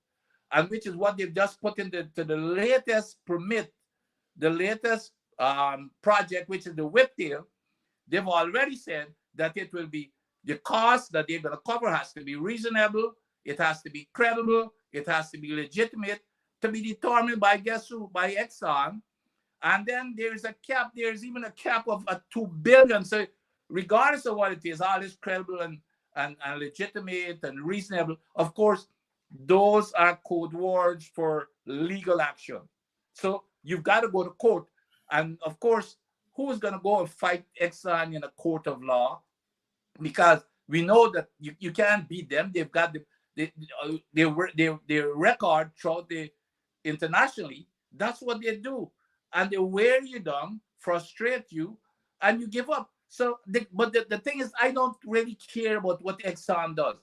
and which is what they've just put into the latest permit, the latest project, which is the whiptail. They've already said that it will be, the cost that they're going to cover has to be reasonable, it has to be credible, it has to be legitimate, to be determined by guess who? By Exxon. And then there's even a cap of $2 billion. So regardless of what it is, all is credible and legitimate and reasonable. Of course, those are code words for legal action. So you've got to go to court. And of course, who's going to go and fight Exxon in a court of law? Because we know that you can't beat them. They've got their record throughout internationally. That's what they do. And they wear you down, frustrate you, and you give up. So, but the thing is, I don't really care about what Exxon does.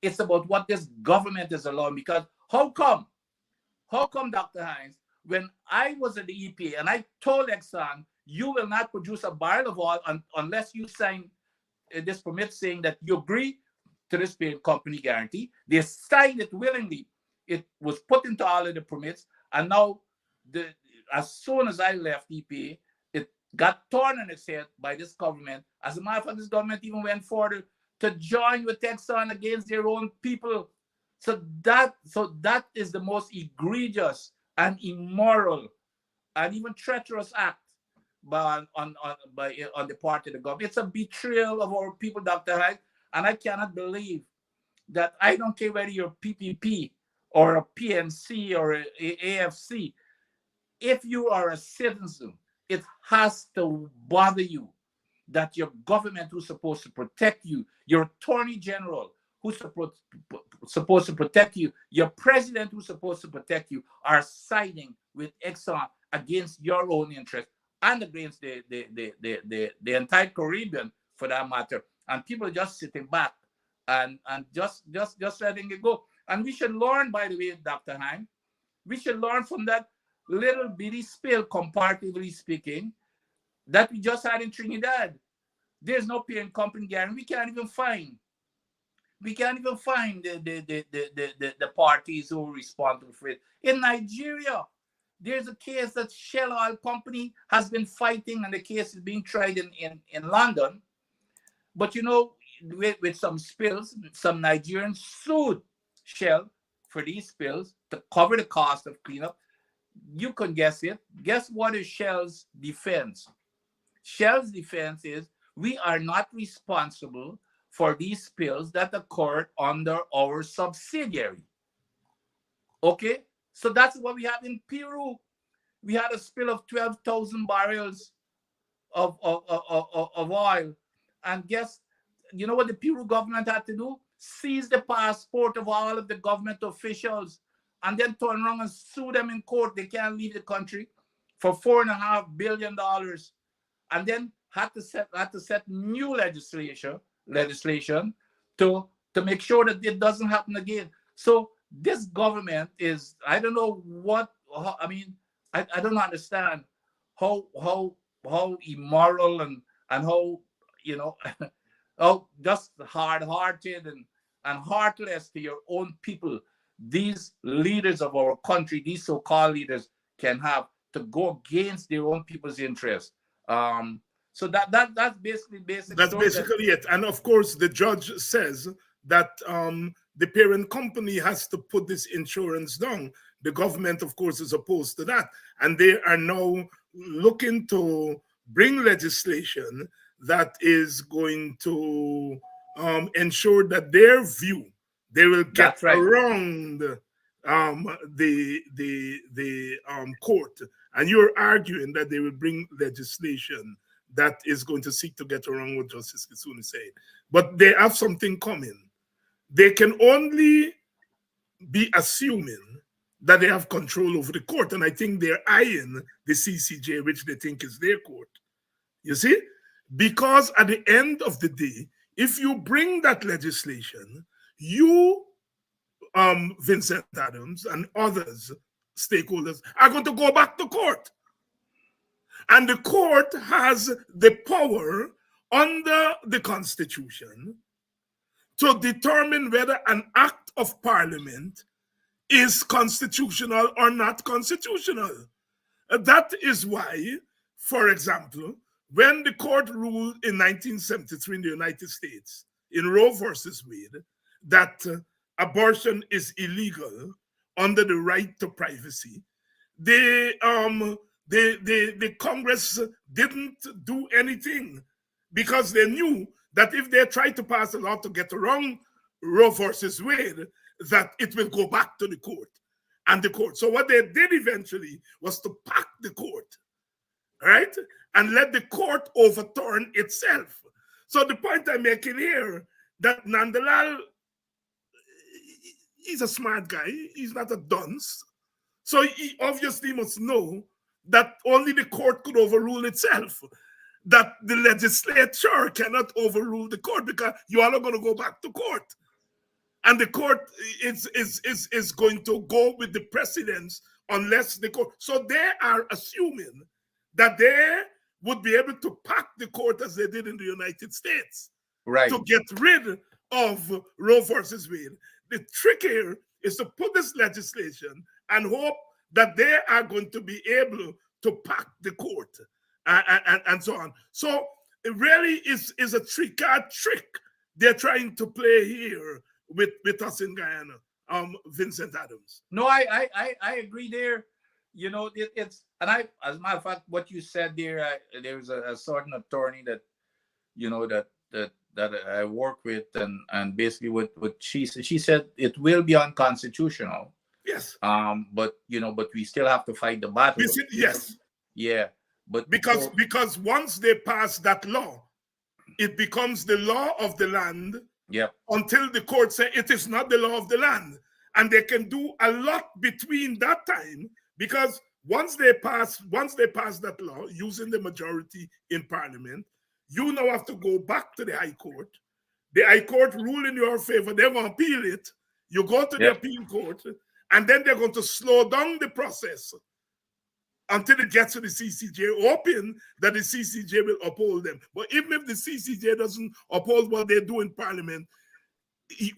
It's about what this government is allowing. Because how come, Dr. Hines, when I was at the EPA and I told Exxon, you will not produce a barrel of oil unless you sign this permit saying that you agree to this parent company guarantee. They signed it willingly. It was put into all of the permits, and now as soon as I left EPA, it got torn on its head by this government. As a matter of fact, this government even went further to join with Exxon against their own people. So that is the most egregious and immoral and even treacherous act on the part of the government. It's a betrayal of our people, Dr. Hyde, and I cannot believe that, I don't care whether you're PPP or a PNC or a AFC, if you are a citizen, it has to bother you that your government, who's supposed to protect you, your attorney general, who's supposed to protect you, your president, who's supposed to protect you, are siding with Exxon against your own interest and against the entire Caribbean, for that matter. And people are just sitting back and just letting it go. And we should learn, by the way, Dr. Hein, we should learn from that little bitty spill, comparatively speaking, that we just had in Trinidad. There's no parent company guarantee. We can't even find the parties who are responsible for it. In Nigeria, there's a case that Shell Oil Company has been fighting, and the case is being tried in London. But with some spills, some Nigerians sued Shell for these spills to cover the cost of cleanup. You can guess it. Guess what is Shell's defense? Shell's defense is, we are not responsible for these spills that occurred under our subsidiary. Okay? So that's what we have in Peru. We had a spill of 12,000 barrels of oil. And guess, you know what the Peru government had to do? Seize the passport of all of the government officials and then turn around and sue them in court. They can't leave the country for $4.5 billion. And then had to set new legislation to make sure that it doesn't happen again. So this government is, I don't know what, I mean, I don't understand how immoral and how, you know, how just hard-hearted and heartless to your own people these leaders of our country, these so-called leaders, can have to go against their own people's interests. So that's basically That's basically it. And of course, the judge says that the parent company has to put this insurance down. The government, of course, is opposed to that. And they are now looking to bring legislation that is going to ensure that their view, they will get around the court. And you're arguing that they will bring legislation that is going to seek to get around what Justice Kisuni is saying. But they have something coming. They can only be assuming that they have control over the court. And I think they're eyeing the CCJ, which they think is their court. You see? Because at the end of the day, if you bring that legislation, you, Vincent Adams, and others, stakeholders, are going to go back to court. And the court has the power under the Constitution to determine whether an act of parliament is constitutional or not constitutional. That is why, for example, when the court ruled in 1973 in the United States, in Roe versus Wade, that abortion is illegal under the right to privacy, the Congress didn't do anything because they knew that if they tried to pass a law to get around Roe versus Wade, that it will go back to the court and the court. So what they did eventually was to pack the court, right? And let the court overturn itself. So the point I'm making here, that Nandalal, he's a smart guy. He's not a dunce. So he obviously must know that only the court could overrule itself, that the legislature cannot overrule the court because you all are going to go back to court. And the court is going to go with the precedents unless the court. So they are assuming that they would be able to pack the court as they did in the United States, right, to get rid of Roe versus Wade. The trick here is to put this legislation and hope that they are going to be able to pack the court and so on. So it really is a trick they're trying to play here with us in Guyana, Vincent Adams. No, I agree there. You know, it's, and I, as a matter of fact, what you said there, there's a certain attorney that, you know, that I work with, and basically what she said it will be unconstitutional. Yes. But you know, but we still have to fight the battle. Yes. Yeah. But because once they pass that law, it becomes the law of the land. Yep. Until the court say it is not the law of the land. And they can do a lot between that time, because once they pass that law using the majority in parliament, you now have to go back to the High Court. The High Court rule in your favor, they're going to appeal it. You go to the appeal court, and then they're going to slow down the process until it gets to the CCJ, hoping that the CCJ will uphold them. But even if the CCJ doesn't uphold what they do in parliament,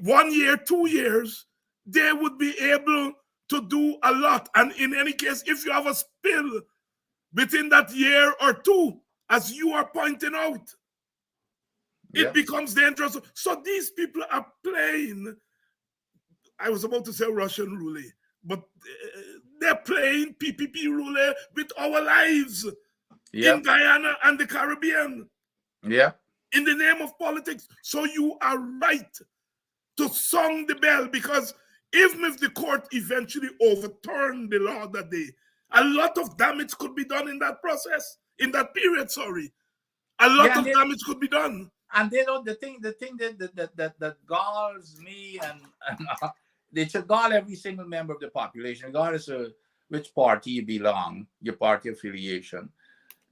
1 year, 2 years, they would be able to do a lot. And in any case, if you have a spill within that year or two, as you are pointing out, it becomes dangerous. So these people are playing, I was about to say Russian roulette, but they're playing PPP roulette with our lives in Guyana and the Caribbean. Yeah. In the name of politics. So you are right to sound the bell, because even if the court eventually overturned the law that day, a lot of damage could be done in that process, in that period, sorry. A lot of damage could be done. And they don't, the thing that galls me, and they should gall every single member of the population, regardless of which party you belong, your party affiliation.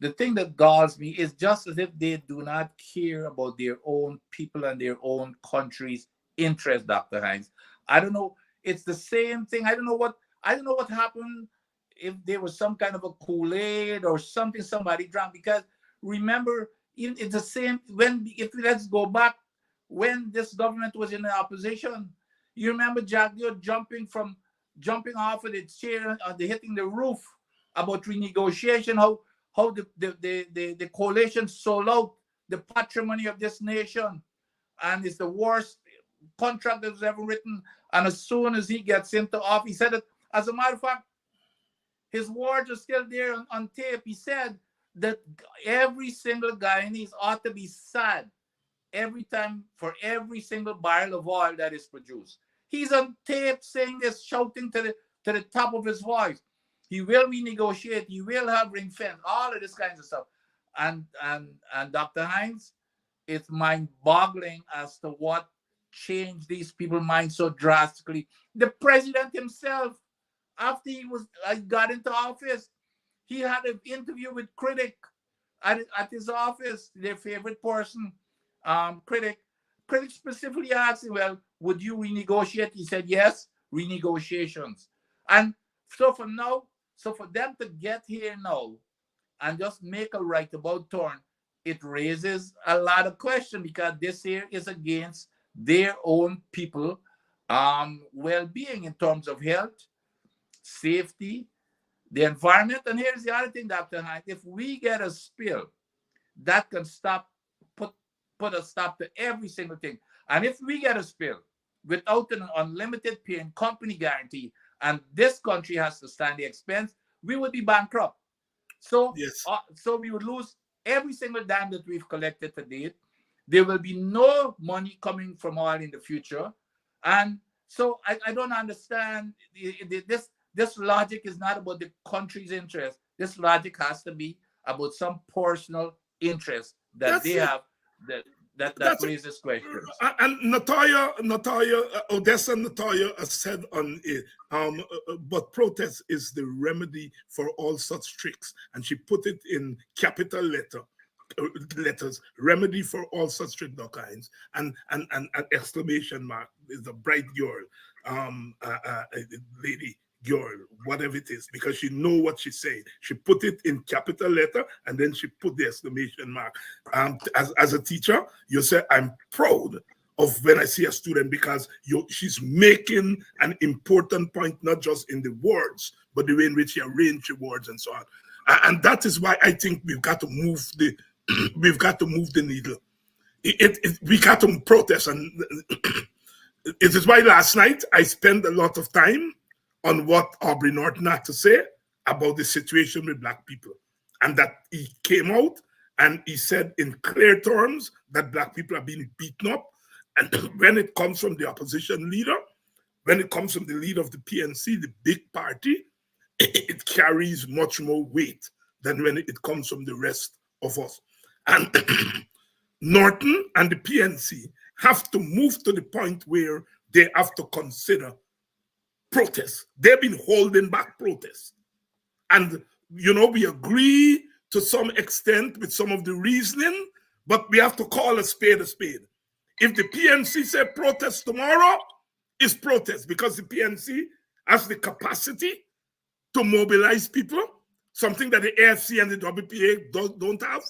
The thing that galls me is just as if they do not care about their own people and their own country's interest, Dr. Hines. I don't know. It's the same thing. I don't know what happened, if there was some kind of a Kool-Aid or something somebody drank, because remember, it's the same let's go back when this government was in the opposition. You remember Jagdio jumping off of the chair and hitting the roof about renegotiation, how the coalition sold out the patrimony of this nation, and it's the worst contract that was ever written. And as soon as he gets into office, he said it. As a matter of fact, his words are still there on tape. He said that every single Guyanese ought to be sad every time for every single barrel of oil that is produced. He's on tape saying this, shouting to the top of his voice. He will renegotiate. He will have ring fence. All of this kinds of stuff. And Dr. Hines, it's mind-boggling as to what changed these people's minds so drastically. The president himself, after he got into office, he had an interview with Critic at his office, their favorite person, Critic. Critic specifically asked him, well, would you renegotiate? He said, yes, renegotiations. And so for them to get here now and just make a right about turn, it raises a lot of questions, because this here is against their own people well-being in terms of health, safety, the environment. And here's the other thing, Dr. Hines, if we get a spill, that can put a stop to every single thing. And if we get a spill without an unlimited parent company guarantee, and this country has to stand the expense, we would be bankrupt. So, yes. So we would lose every single dime that we've collected to date. There will be no money coming from oil in the future. And so I don't understand. This logic is not about the country's interest. This logic has to be about some personal interest that they have that raises questions. And Odessa Natalia said on it, but protest is the remedy for all such tricks. And she put it in capital letters, remedy for all such tricks, Dr. Hines, and an exclamation mark. Is a bright girl, lady, girl, whatever it is, because she know what she's saying. She put it in capital letter, and then she put the exclamation mark. As a teacher, you say, I'm proud of when I see a student, because she's making an important point, not just in the words, but the way in which she arranged the words and so on. And that is why I think we've got to move the needle. We got to protest, and it is why last night I spent a lot of time on what Aubrey Norton had to say about the situation with Black people. And that he came out and he said in clear terms that Black people are being beaten up. And when it comes from the opposition leader, when it comes from the leader of the PNC, the big party, it carries much more weight than when it comes from the rest of us. And Norton and the PNC have to move to the point where they have to consider protests. They've been holding back protests. And, we agree to some extent with some of the reasoning, but we have to call a spade a spade. If the PNC say protest tomorrow, it's protest, because the PNC has the capacity to mobilize people, something that the AFC and the WPA don't have.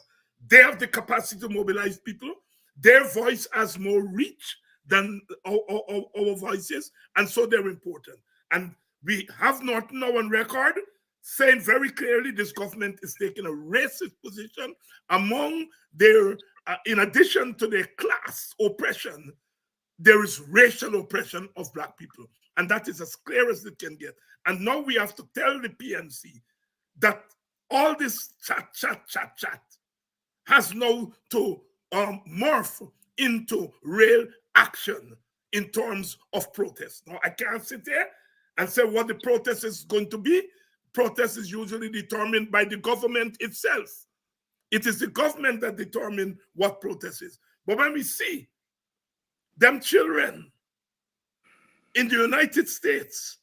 They have the capacity to mobilize people. Their voice has more reach than our voices, and so they're important. And we have Norton now on record saying very clearly this government is taking a racist position among their, in addition to their class oppression, there is racial oppression of Black people. And that is as clear as it can get. And now we have to tell the PNC that all this chat has now to morph into real action in terms of protest. Now, I can't sit there and say what the protest is going to be. Protest is usually determined by the government itself. It is the government that determines what protest is. But when we see them children in the United States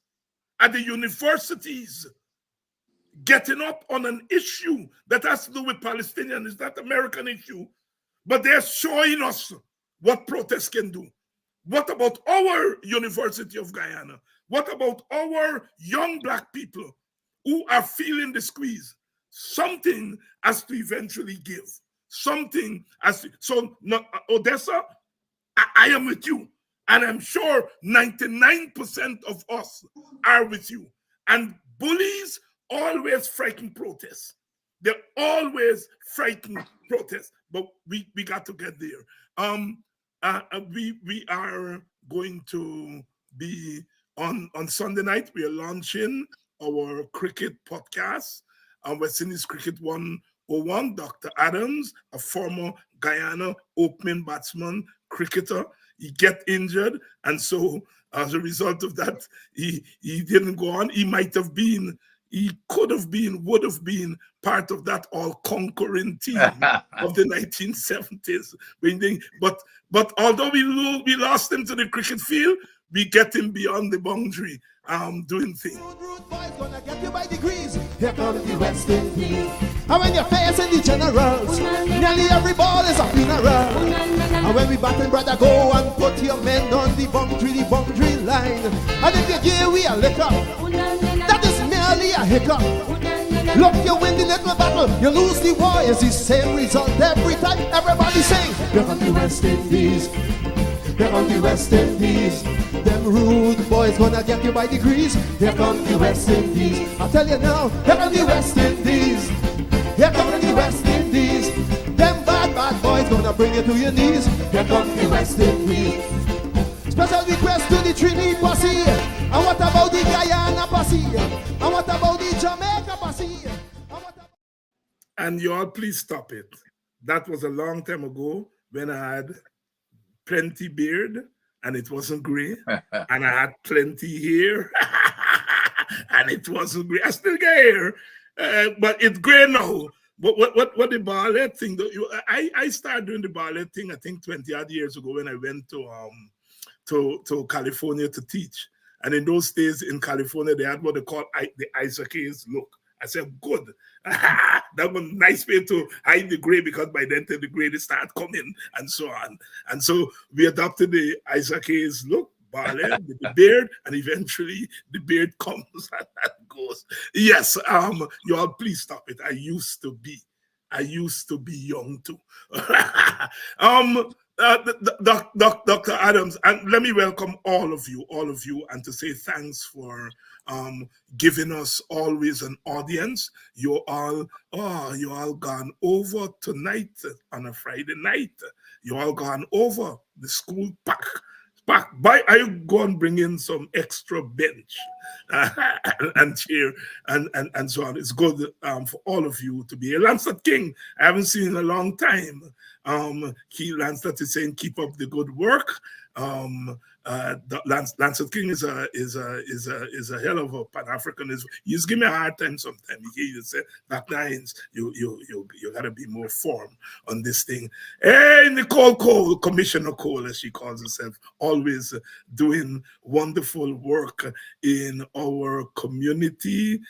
at the universities getting up on an issue that has to do with Palestinians, it's not an American issue, but they're showing us what protest can do. What about our University of Guyana? What about our young black people who are feeling the squeeze? Something has to eventually give. Something has to. So, no, Odessa, I am with you. And I'm sure 99% of us are with you. And bullies always frighten protests. They always frighten protests. But we got to get there. We are going to be on Sunday night. We are launching our cricket podcast. West Indies Cricket 101. Dr. Adams, a former Guyana opening batsman, cricketer. He get injured, and so as a result of that, he didn't go on. He could have been, would have been part of that all-conquering team of the 1970s. But although we lost him to the cricket field, we get him beyond the boundary, doing things. Rude boys gonna get you by degrees. Here comes the West Indies. And when you're facing the generals, nearly every ball is a funeral. And when we batting, brother, go and put your men on the boundary line. And if you give we a liquor, that is merely a hiccup. Look, you win the little battle, you lose the war. It's the same result every time. Everybody sing. Here comes the West Indies. Here comes the West Indies. Them rude boys gonna get you by degrees. Here comes the West Indies. I tell you now, here comes the West Indies. Here comes the West Indies. Them bad boys gonna bring you to your knees. Here comes the West Indies. Special request to the Trinity posse. And what about the Guyana posse? And what about the Jamaica posse? And y'all, please stop it. That was a long time ago when I had plenty beard and it wasn't gray, and I had plenty hair and it wasn't gray. I still get hair, but it's gray now. But what the ballet thing? I started doing the ballet thing, I think 20 odd years ago when I went to California to teach. And in those days in California, they had what they call the Isaac Hayes look. I said, good. That was a nice way to hide the gray, because by then the gray they start coming and so on. And so we adopted the Isaac Hayes look, ballet, with the beard, and eventually the beard comes and that goes. Yes, you all please stop it. I used to be young too. Dr. Adams, and let me welcome all of you, and to say thanks for giving us always an audience. You all gone over tonight on a Friday night. You all gone over the school pack. I go and bring in some extra bench and chair and so on. It's good for all of you to be here. Lancet King, I haven't seen in a long time. Lancet is saying keep up the good work. Lancet King is a hell of a Pan-Africanist. You just give me a hard time sometimes. You say that Nines, you gotta be more firm on this thing. Hey, Nicole Cole, Commissioner Cole, as she calls herself, always doing wonderful work in our community.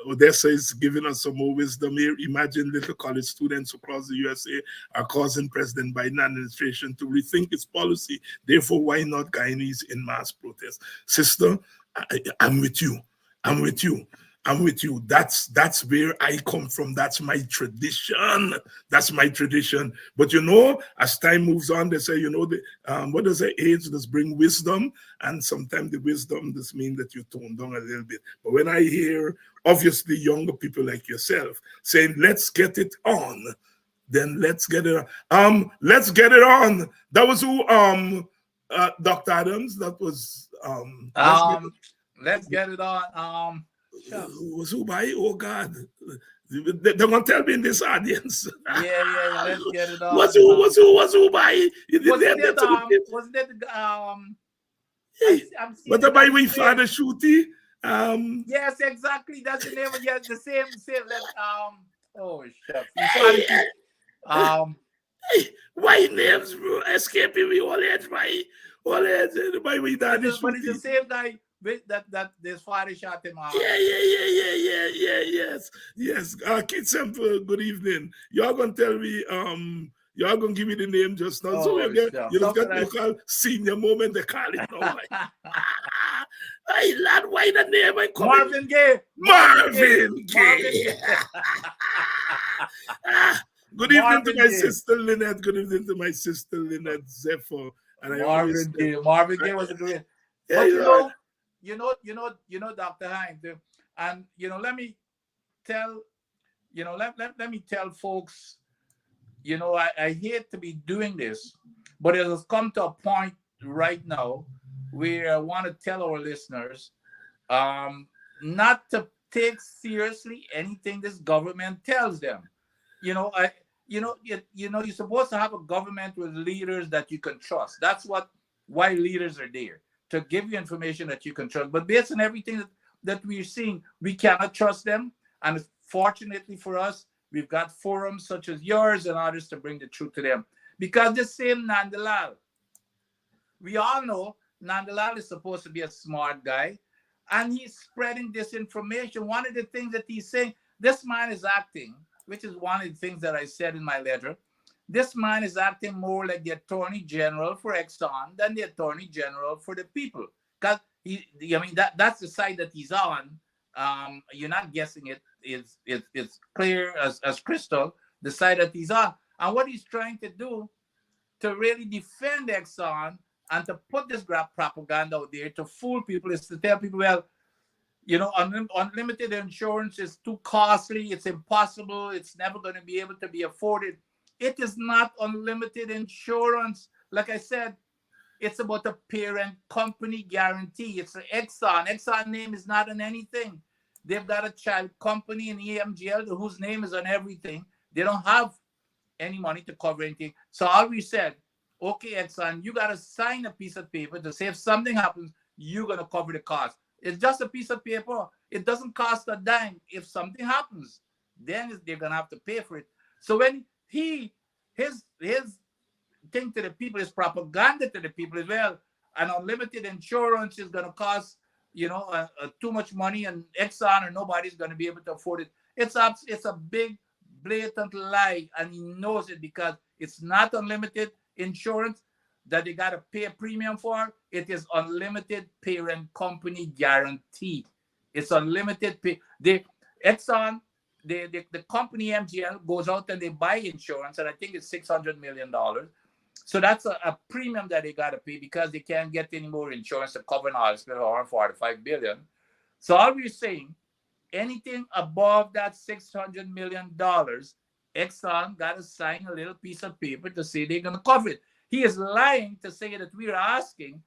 Odessa is giving us some more wisdom here. Imagine little college students across the USA are causing President Biden administration to rethink its policy. Therefore, why not Guyanese in mass protest? Sister, I'm with you. That's where I come from. That's my tradition. But as time moves on, they say, what does it? Age does bring wisdom, and sometimes the wisdom does mean that you tone down a little bit. But when I hear, obviously, younger people like yourself saying, "Let's get it on," then let's get it on. Let's get it on. That was who? Dr. Adams. That was Let's get it on. Was who by? Oh God, they're gonna tell me in this audience. Yeah, let's get it on. Was who by? Wasn't it What about we father Shooty? Yes, exactly. That's the name. Yes, the same. Oh shucks. Why names, bro? Escaping me all age, by we daddy Shooty. But it's the same guy. That this father shot him out. Yes. Kid Semple, good evening. Y'all gonna tell me Y'all gonna give me the name just now. So Oh, you just got something to call senior moment, they call it now. Hey lad, why the name I call Marvin Gaye. Marvin Gaye. Marvin Gaye. Good evening Marvin to my Gaye. sister Lynette. Good evening to my sister Lynette Zephyr. And I always Marvin Gaye. Marvin Gaye was a great. Yeah, But you know, Dr. Hines, and let me tell, let me tell folks, I hate to be doing this, but it has come to a point right now where I want to tell our listeners not to take seriously anything this government tells them. You're supposed to have a government with leaders that you can trust. That's why leaders are there, to give you information that you can trust. But based on everything that we're seeing, we cannot trust them. And fortunately for us, we've got forums such as yours and others to bring the truth to them. Because the same Nandalal, we all know Nandalal is supposed to be a smart guy, and he's spreading disinformation. One of the things that he's saying, this man is acting, which is one of the things that I said in my letter, this man is acting more like the Attorney General for Exxon than the Attorney General for the people. Because that's the side that he's on. You're not guessing it. It's clear as crystal, the side that he's on. And what he's trying to do to really defend Exxon and to put this propaganda out there to fool people is to tell people, well, unlimited insurance is too costly. It's impossible. It's never going to be able to be afforded. It is not unlimited insurance. Like I said, it's about a parent company guarantee. It's an Exxon. Exxon name is not on anything. They've got a child company in EMGL whose name is on everything. They don't have any money to cover anything. So all we said, okay, Exxon, you got to sign a piece of paper to say if something happens, you're going to cover the cost. It's just a piece of paper. It doesn't cost a dime. If something happens, then they're going to have to pay for it. So when his thing to the people, his propaganda to the people is, well, an unlimited insurance is going to cost, too much money, and Exxon or nobody's going to be able to afford it. It's a big, blatant lie, and he knows it because it's not unlimited insurance that they got to pay a premium for. It is unlimited parent company guarantee. It's unlimited pay. Exxon, the company MGL goes out and they buy insurance, and I think it's $600 million. So that's a premium that they got to pay because they can't get any more insurance to cover an hospital or $45 billion. So all we're saying, anything above that $600 million, Exxon got to sign a little piece of paper to say they're going to cover it. He is lying to say that we are asking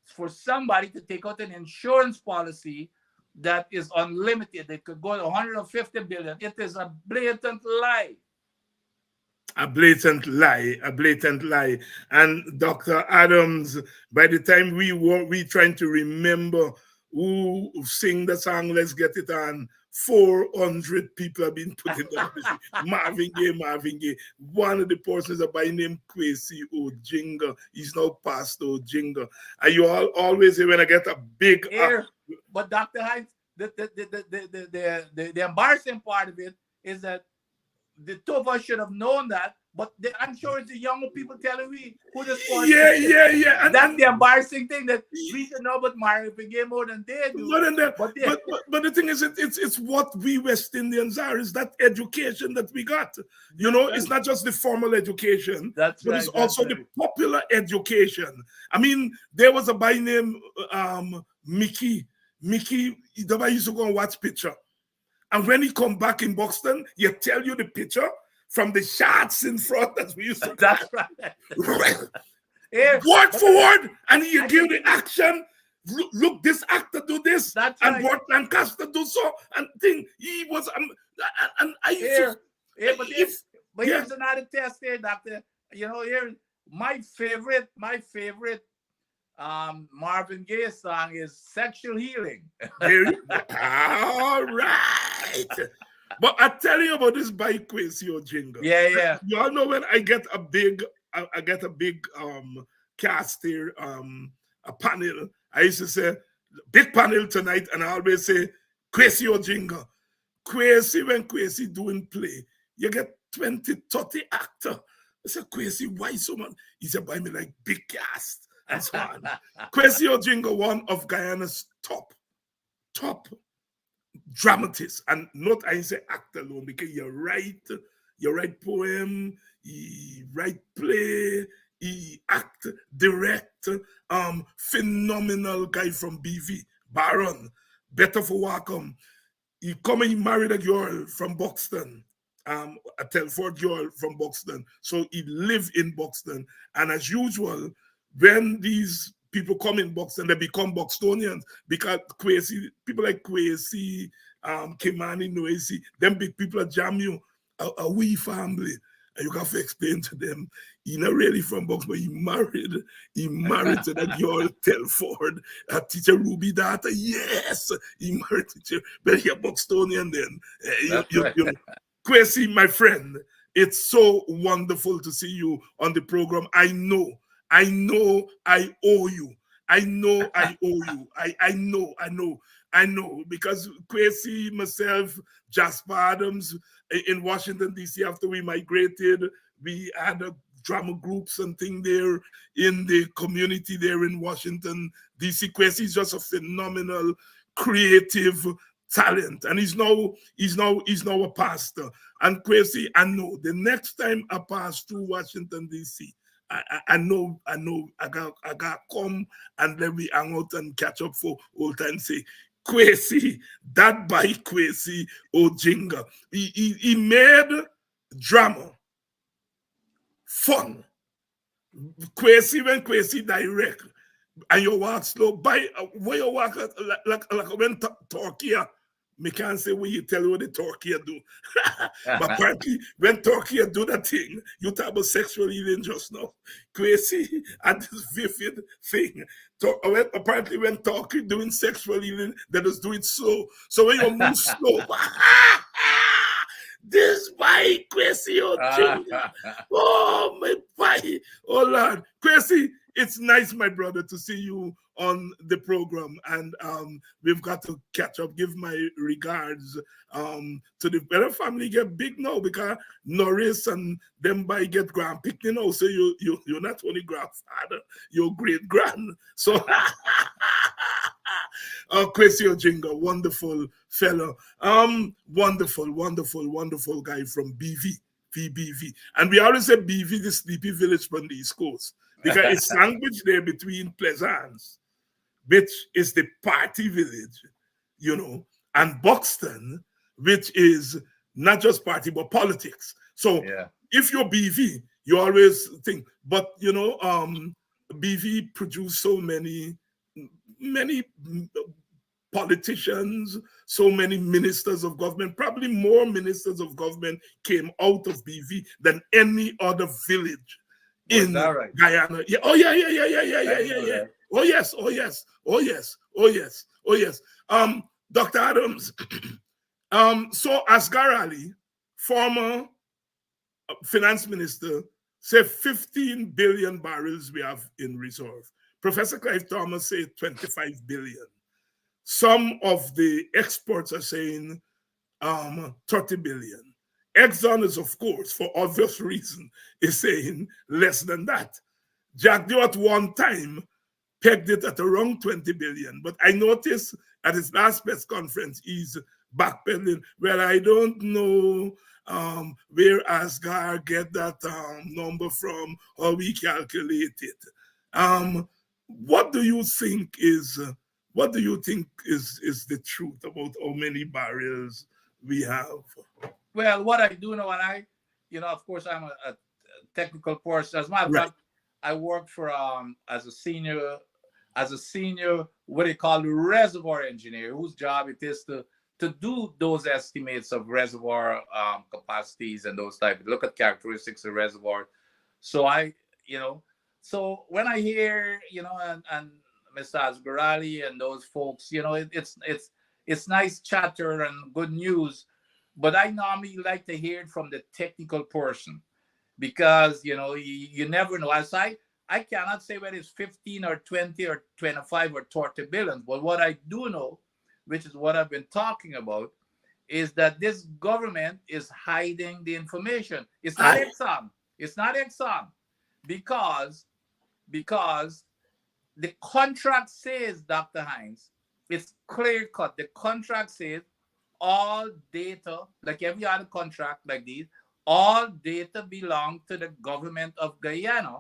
for somebody to take out an insurance policy that is unlimited. They could go to $150 billion. It is a blatant lie. A blatant lie. And Dr. Adams, by the time we trying to remember who sing the song Let's Get It On, 400 people have been put in the Marvin Gaye. One of the persons are by name Kwesi Ojinga. He's now Pastor Ojinga. And you always say when I get a big but Dr. Hines, the embarrassing part of it is that the two of us should have known that, but I'm sure it's the younger people telling me who this was. Yeah. And that's the embarrassing thing, that we should know about Marvin Gaye more than they do. But the thing is, it's what we West Indians are, is that education that we got. It's not just the formal education, but it's also the popular education. I mean, there was a boy named Mickey. The boy used to go and watch picture. And when he come back in Buxton, he tell you the picture from the shots in front that we used to. That's right. Word for word, and he give the action. Look, this actor do this, that's and right. Burt Lancaster do so, and thing. He was, and I used to. But here's another test here, Doctor. Here my favorite Marvin Gaye song is Sexual Healing. All right. But I tell you about this by Kwesi Ojinga. Yeah. You all know when I get a big cast here, a panel, I used to say, big panel tonight, and I always say, Kwesi Ojinga. When Kwesi doing play, you get 20, 30 actors. I said, Kwesi, why so much? He said, buy me like big cast and so on. Kwesi Ojinga, one of Guyana's top dramatist, and not I say act alone, because you write poem, you write play, he act, direct, phenomenal guy from BV, Baron, better for Wacom. He come and he married a girl from Buxton, a Telford girl from Buxton. So he lived in Buxton. And as usual, when these people come in Buxton, they become Buxtonians because people like Kwesi, Kimani, Noesi, them big people that jam you, a wee family. And you have to explain to them, he's not really from Buxton, but he married to that girl, Telford, teacher Ruby daughter. Yes, he married teacher, but he's a Buxtonian then. Kwesi, my friend, it's so wonderful to see you on the program. I know I owe you. I know I owe you. I know, because Kwesi, myself, Jasper Adams in Washington, D.C., after we migrated, we had a drama groups and thing there in the community there in Washington, D.C. Kwesi is just a phenomenal, creative talent, and he's now a pastor. And Kwesi, I know the next time I pass through Washington, D.C., I know I got come and let me hang out and catch up for old time. Say, Kwesi, that by Kwesi Ojinga. He made drama fun. Kwesi, when Kwesi direct, and you walk slow, by where you walk like when Turkey, me can't say what you tell you what the Turkey do. But apparently, when Turkey do that thing, you talk about sexual healing just now. Kwesi and this vivid thing. Apparently, when Turkey doing sexual healing, they just do it slow. So when you move slow, this by Kwesi Ojinga. Oh, my boy. Oh, Lord. Kwesi, it's nice, my brother, to see you on the program, and we've got to catch up. Give my regards to the better family. Get big now because Norris and them by get grandpicked, you know. So you're not only grandfather, you're great grand. So Kwesi Ojinga, wonderful fellow, wonderful guy from VBV, and we always say BV, the sleepy village from the East Coast, because it's language there between Plaisance, which is the party village, you know, and Buxton, which is not just party, but politics. So if you're BV, you always think, but you know, BV produced so many politicians, so many ministers of government, probably more ministers of government came out of BV than any other village in Guyana. Yeah. Oh yeah. Oh yes. Dr. Adams. So Asghar Ali, former finance minister, said 15 billion barrels we have in reserve. Professor Clive Thomas said 25 billion. Some of the experts are saying 30 billion. Exxon is, of course, for obvious reason, is saying less than that. Jack Dew at one time pegged it at around 20 billion. But I noticed at his last press conference, he's backpedaling. Well, I don't know where Asghar get that number from, or we calculate it. What do you think is the truth about how many barrels we have? Well, what I do know, and of course, I'm a technical person. As a matter of fact, I work for as a senior, what they call the reservoir engineer, whose job it is to do those estimates of reservoir capacities and those type. Look at characteristics of reservoir. So so when I hear, and Mr. Asghar Ali and those folks, it's nice chatter and good news, but I normally like to hear it from the technical person, because you never know. As I cannot say whether it's 15 or 20 or 25 or 30 billion, but what I do know, which is what I've been talking about, is that this government is hiding the information. It's not Exxon. It's not Exxon because the contract says, Dr. Hines, it's clear cut. The contract says all data, like every other contract like these, all data belong to the government of Guyana,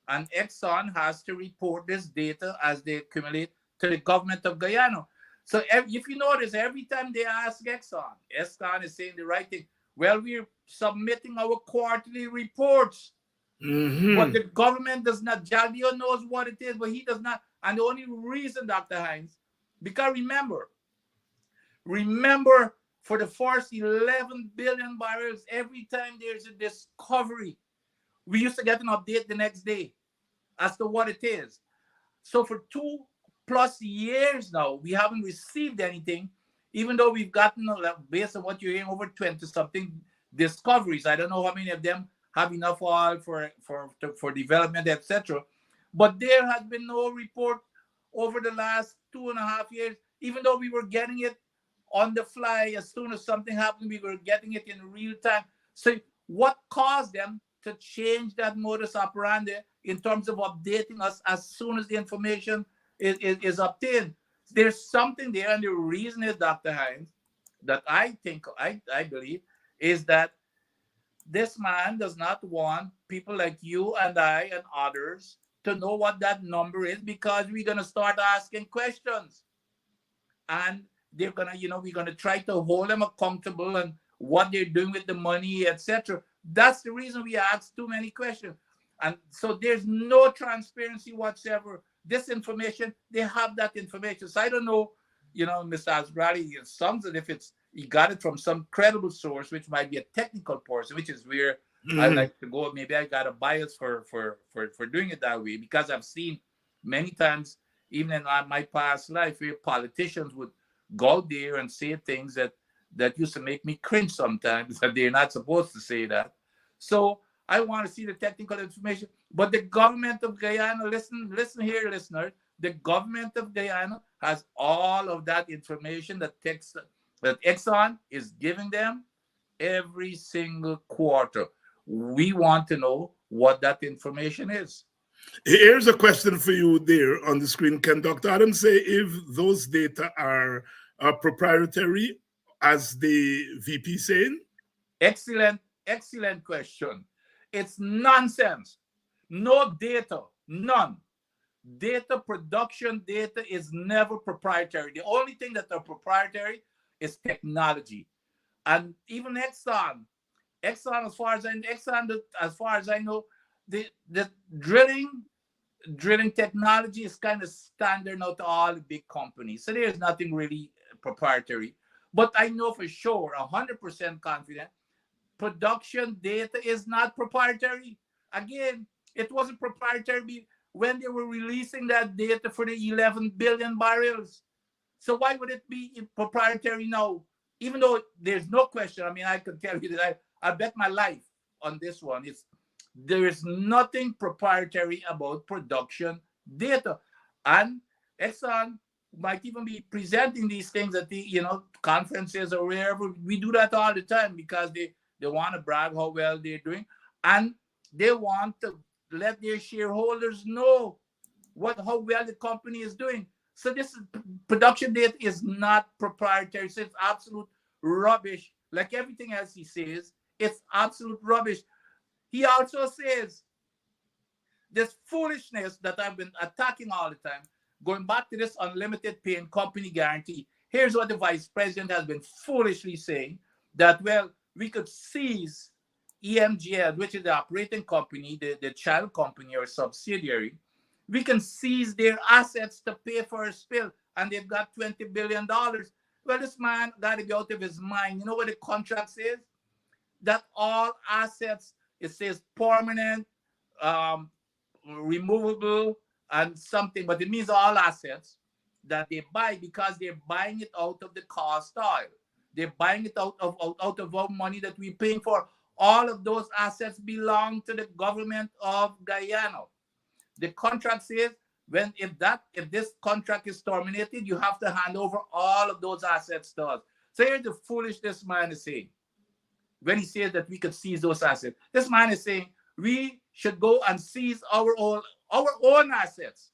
and Exxon has to report this data as they accumulate to the government of Guyana. So if you notice, every time they ask Exxon is saying the right thing. Well, we're submitting our quarterly reports. But the government does not. Jaldio knows what it is, but he does not. And the only reason, Dr. Hines, because remember, for the first 11 billion barrels, every time there's a discovery, we used to get an update the next day as to what it is. So for 2+ years now, we haven't received anything, even though we've gotten, based on what you're hearing, over 20-something discoveries. I don't know how many of them have enough oil for development, etc. But there has been no report over the last 2.5 years, even though we were getting it on the fly. As soon as something happened, we were getting it in real time. So what caused them to change that modus operandi in terms of updating us as soon as the information is obtained? There's something there, and the reason is, Dr. Hines, that I believe, is that this man does not want people like you and I and others to know what that number is, because we're going to start asking questions. And they're going to, we're going to try to hold them accountable and what they're doing with the money, etc. That's the reason we ask too many questions. And so there's no transparency whatsoever. This information, they have that information. So I don't know, Mr. Asbrali, it sounds as if he got it from some credible source, which might be a technical person, which is where I like to go. Maybe I got a bias for doing it that way, because I've seen many times, even in my past life, where politicians would go there and say things that used to make me cringe sometimes, that they're not supposed to say that. So I want to see the technical information. But the government of Guyana, listen here, listeners, the government of Guyana has all of that information that Exxon is giving them every single quarter. We want to know what that information is. Here's a question for you there on the screen. Can Dr. Adams say if those data are proprietary, as the VP saying? Excellent question. It's nonsense. No data, none. Production data is never proprietary. The only thing that are proprietary is technology. And even Exxon, as far as I know, the drilling technology is kind of standard now to all the big companies. So there's nothing really proprietary. But I know for sure, 100% confident, production data is not proprietary. Again, it wasn't proprietary when they were releasing that data for the 11 billion barrels. So why would it be proprietary now? Even though there's no question, I can tell you that I bet my life on this one. There is nothing proprietary about production data. And Exxon might even be presenting these things at the conferences or wherever. We do that all the time because they want to brag how well they're doing, and they want to let their shareholders know how well the company is doing. So this production data is not proprietary. So it's absolute rubbish. Like everything else he says, it's absolute rubbish. He also says this foolishness that I've been attacking all the time, going back to this unlimited pay and company guarantee. Here's what the vice president has been foolishly saying, that, well, we could seize EMGL, which is the operating company, the child company or subsidiary. We can seize their assets to pay for a spill, and they've got $20 billion. Well, this man got to be out of his mind. You know what the contract says? That all assets, it says permanent, removable, and something, but it means all assets that they buy, because they're buying it out of the cost oil. They're buying it out of our money that we're paying for. All of those assets belong to the government of Guyana. The contract says if this contract is terminated, you have to hand over all of those assets to us. So here's the foolishness man is saying when he says that we could seize those assets. This man is saying, we should go and seize our own assets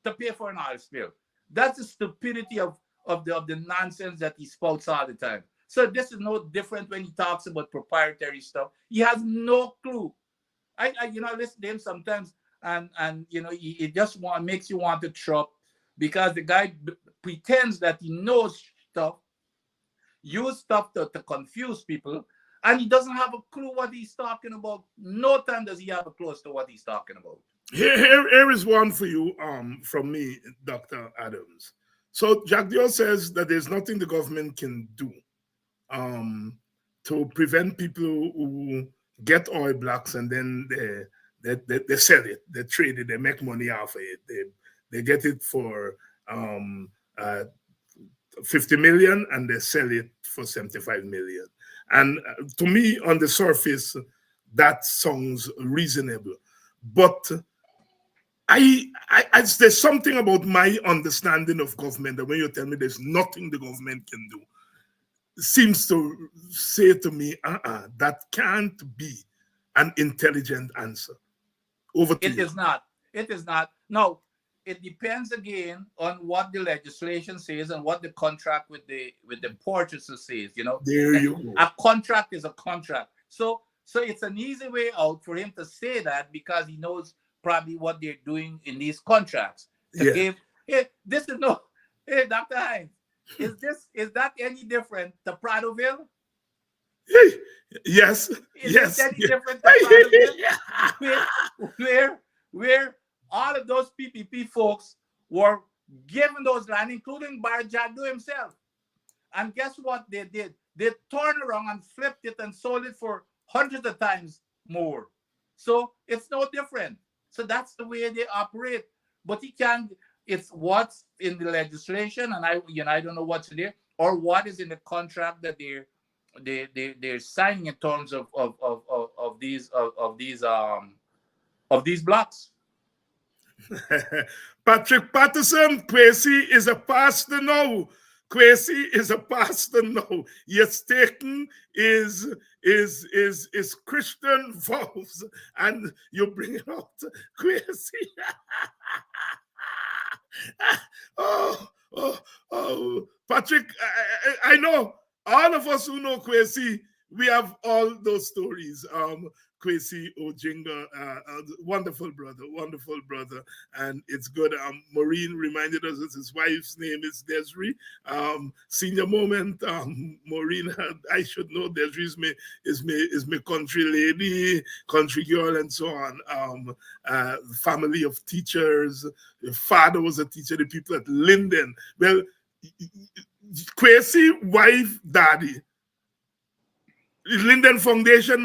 to pay for an oil spill. That's the stupidity of the nonsense that he spouts all the time. So this is no different when he talks about proprietary stuff. He has no clue. I listen to him sometimes, and it just makes you want to chirp, because the guy pretends that he knows stuff, use stuff to confuse people, and he doesn't have a clue what he's talking about. No time does he have a clue as to what he's talking about. Here is one for you from me, Dr. Adams. So Jack Dio says that there's nothing the government can do to prevent people who get oil blocks and then they sell it, they trade it, they make money off of it. They get it for 50 million and they sell it for 75 million. And to me, on the surface, that sounds reasonable. But there's something about my understanding of government that when you tell me there's nothing the government can do, seems to say to me, that can't be an intelligent answer. Over to you. It is not. It is not. No, it depends again on what the legislation says and what the contract with the purchaser says. There you go. A contract is a contract. So it's an easy way out for him to say that, because he knows probably what they're doing in these contracts. Hey, Dr. Hines, is that any different to Pradoville? Yes. Is yes. it any different to Pradoville? where all of those PPP folks were given those land, including Barjado himself. And guess what they did? They turned around and flipped it and sold it for hundreds of times more. So it's no different. So that's the way they operate. But it's what's in the legislation, and I don't know what's in there, or what is in the contract that they're signing in terms of these blocks. Patrick Patterson, Kwesi is a pastor now. Kwesi is a pastor now. Yes, taken is Christian vows, and you bring it out, Kwesi. oh, Patrick, I know all of us who know Kwesi, we have all those stories. Kwesi Ojinga, wonderful brother, and it's good. Maureen reminded us that his wife's name is Desiree. Senior moment, Maureen, I should know Desiree is my country lady, country girl, and so on. Family of teachers. The father was a teacher. The people at Linden. Well, Kwesi, wife, daddy. Linden Foundation,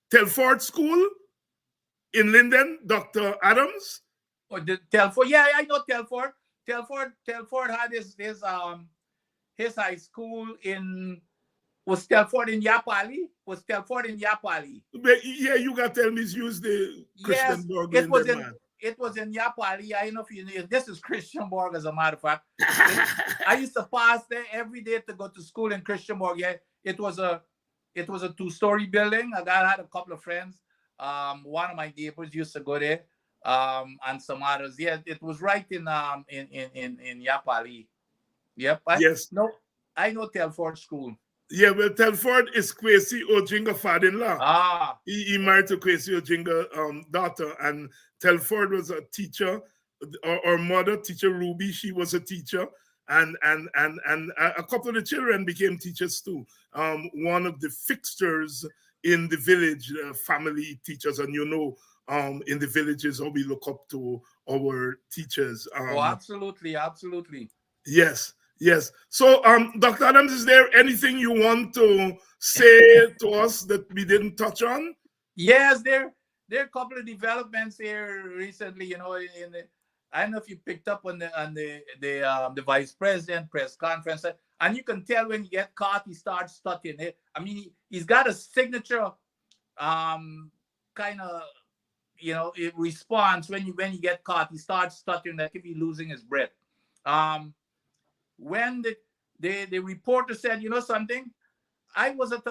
Telford School in Linden, Dr. Adams. Oh, the Telford, yeah, I know Telford. Telford had his high school was Telford in Yapali? Yeah, you got to tell me, use the Christian Borg. It was in Yapali. I don't know if you know. This is Christianborg, as a matter of fact. I used to pass there every day to go to school in Christianborg. Yeah, it was a 2-story building. I had a couple of friends. One of my neighbors used to go there, and some others. Yeah, it was right in Yapali. Yep. I know Telford School. Yeah, well, Telford is Kwesi Ojinga father-in-law. He married to Kwesi Ojinga daughter, and Telford was a teacher. Our mother, teacher Ruby, she was a teacher, and a couple of the children became teachers too. One of the fixtures in the village, family teachers, and in the villages, how we look up to our teachers. Absolutely. Yes. So, Dr. Adams, is there anything you want to say to us that we didn't touch on? Yes, there are a couple of developments here recently. I don't know if you picked up on the vice president press conference, and you can tell when you get caught, he starts stuttering. I mean, he's got a signature, kind of, it response when you get caught. He starts stuttering like if he's losing his breath. When the reporter said, something, I was at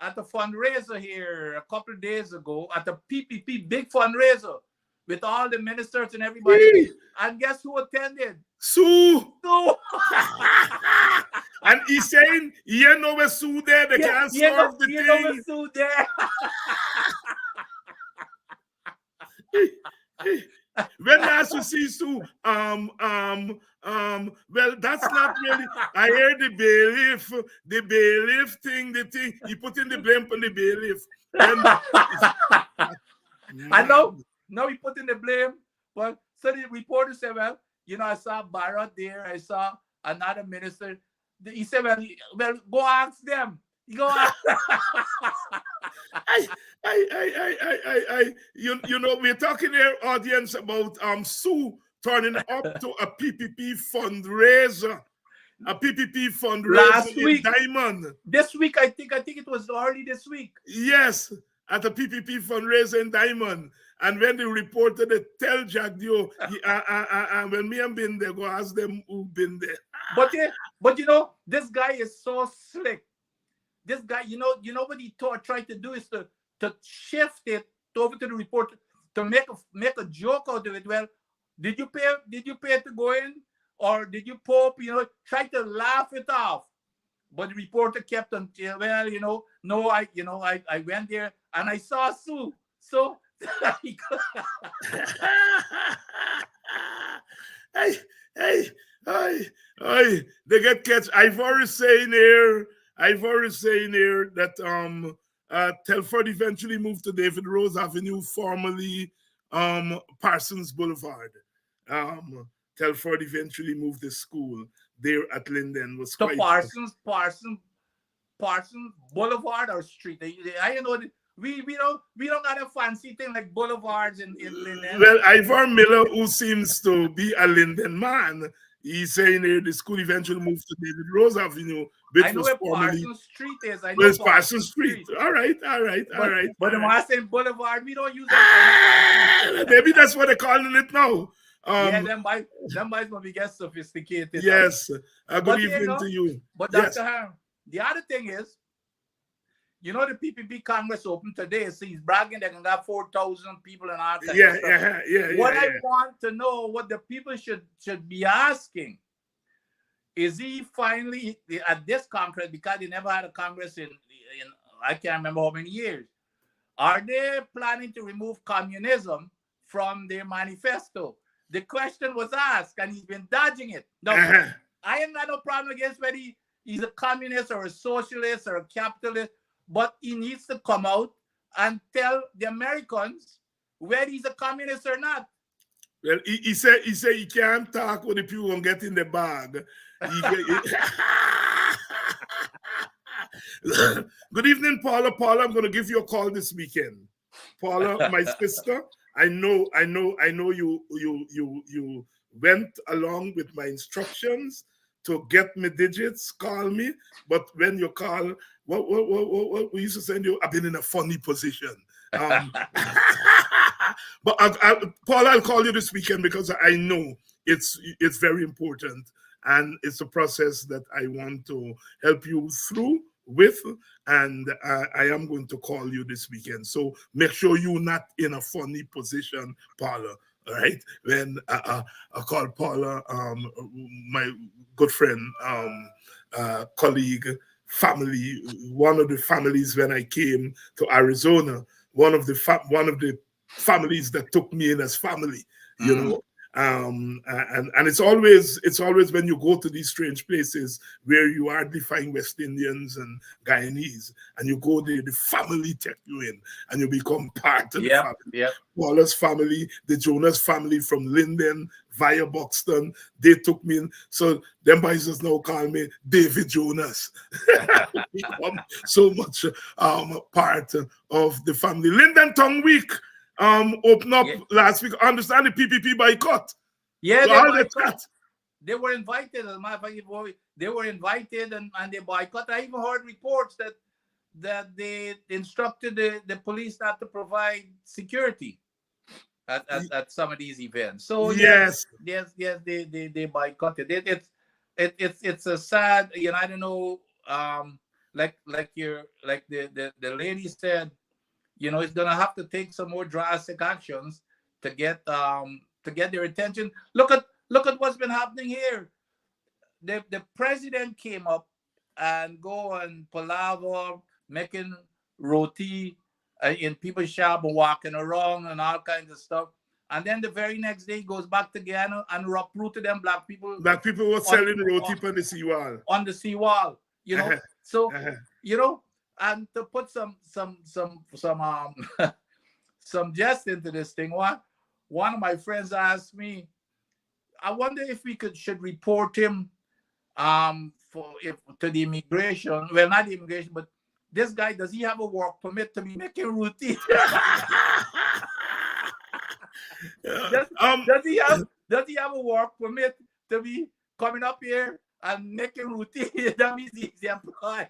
at a fundraiser here a couple of days ago at the PPP big fundraiser with all the ministers and everybody. And guess who attended? Sue. Sue. And he's saying, you know where Sue there, they can't solve the you know where thing. Sue there. When last you see Sue, well, that's not really. I heard the bailiff thing, he put in the blame on the bailiff. I know. No, he put in the blame. But so the reporter said, well, you know, I saw Barrett there. I saw another minister. He said, well, go ask them. Go ask. You know, we're talking here, audience, about Sue turning up to a PPP fundraiser. A PPP fundraiser Last week. in Diamond. This week, I think it was early this week. Yes, at a PPP fundraiser in Diamond. And when they reported it, tell Jack Dio, when me and been there, go ask them who been there. But you know, this guy is so slick. This guy, you know what he tried to do is to shift it over to the reporter to make a joke out of it. Well, did you pay to go in, or did you pop? You know, try to laugh it off. But the reporter kept on, well, you know, no, I went there and I saw Sue. So hey, they get catch. I've already saying here that Telford eventually moved to David Rose Avenue, formerly Parsons Boulevard. Telford eventually moved the school there at Linden. Was so quite Parsons Boulevard or street. I know we don't got a fancy thing like boulevards in Linden. Well, Ivor Miller, who seems to be a Linden man, he's saying here the school eventually moved to David Rose Avenue, which I know was where formerly Parsons Street is. I know it's Parsons Street. All right. But the I say Boulevard, we don't use that. Maybe that's what they're calling it now. Yeah, them boys will be get sophisticated. Yes. Good evening to you. But Dr. Ham, the other thing is, you know, the PPP Congress opened today, so he's bragging they're going to have 4,000 people in our country. What I want to know, what the people should be asking, is he finally, at this Congress, because they never had a Congress in I can't remember how many years, are they planning to remove communism from their manifesto? The question was asked, and he's been dodging it. No, I ain't got no problem against whether he's a communist or a socialist or a capitalist, but he needs to come out and tell the Americans whether he's a communist or not. Well, he said he can't talk when the people won't get in the bag. Good evening, Paula. Paula, I'm going to give you a call this weekend. Paula, my sister, I know you went along with my instructions to get me digits, call me, but when you call, what we used to send you, I've been in a funny position. But Paul, I'll call you this weekend because I know it's very important, and it's a process that I want to help you through with, and I am going to call you this weekend. So make sure you're not in a funny position, Paula. All right. When I call Paula, my good friend, colleague, family, one of the families when I came to Arizona, one of the families that took me in as family, you know. And it's always when you go to these strange places where you hardly find West Indians and Guyanese, and you go there, the family take you in, and you become part of the family. Yeah. Wallace family, the Jonas family from Linden via Buxton, they took me in. So them boys just now call me David Jonas. Become so much part of the family. Linden Tongue Week opened up last week. I understand the PPP boycott. Yeah, so they were invited. As a matter of fact, they were invited and they boycott. I even heard reports that they instructed the police not to provide security at some of these events. So yes, they boycotted it. It's a sad, you know, I don't know the lady said, you know, it's gonna have to take some more drastic actions to get their attention. Look at what's been happening here. The president came up and go and palaver, making roti in people's shop and walking around and all kinds of stuff. And then the very next day he goes back to Guyana and uprooted them black people. Black people were selling roti on the seawall. On the seawall, you know. So you know, and to put some some jest into this thing, one of my friends asked me, I wonder if we should report him to the immigration. Well, not the immigration, but this guy, does he have a work permit to be making roti? Does he have a work permit to be coming up here and making roti? That means he's employed.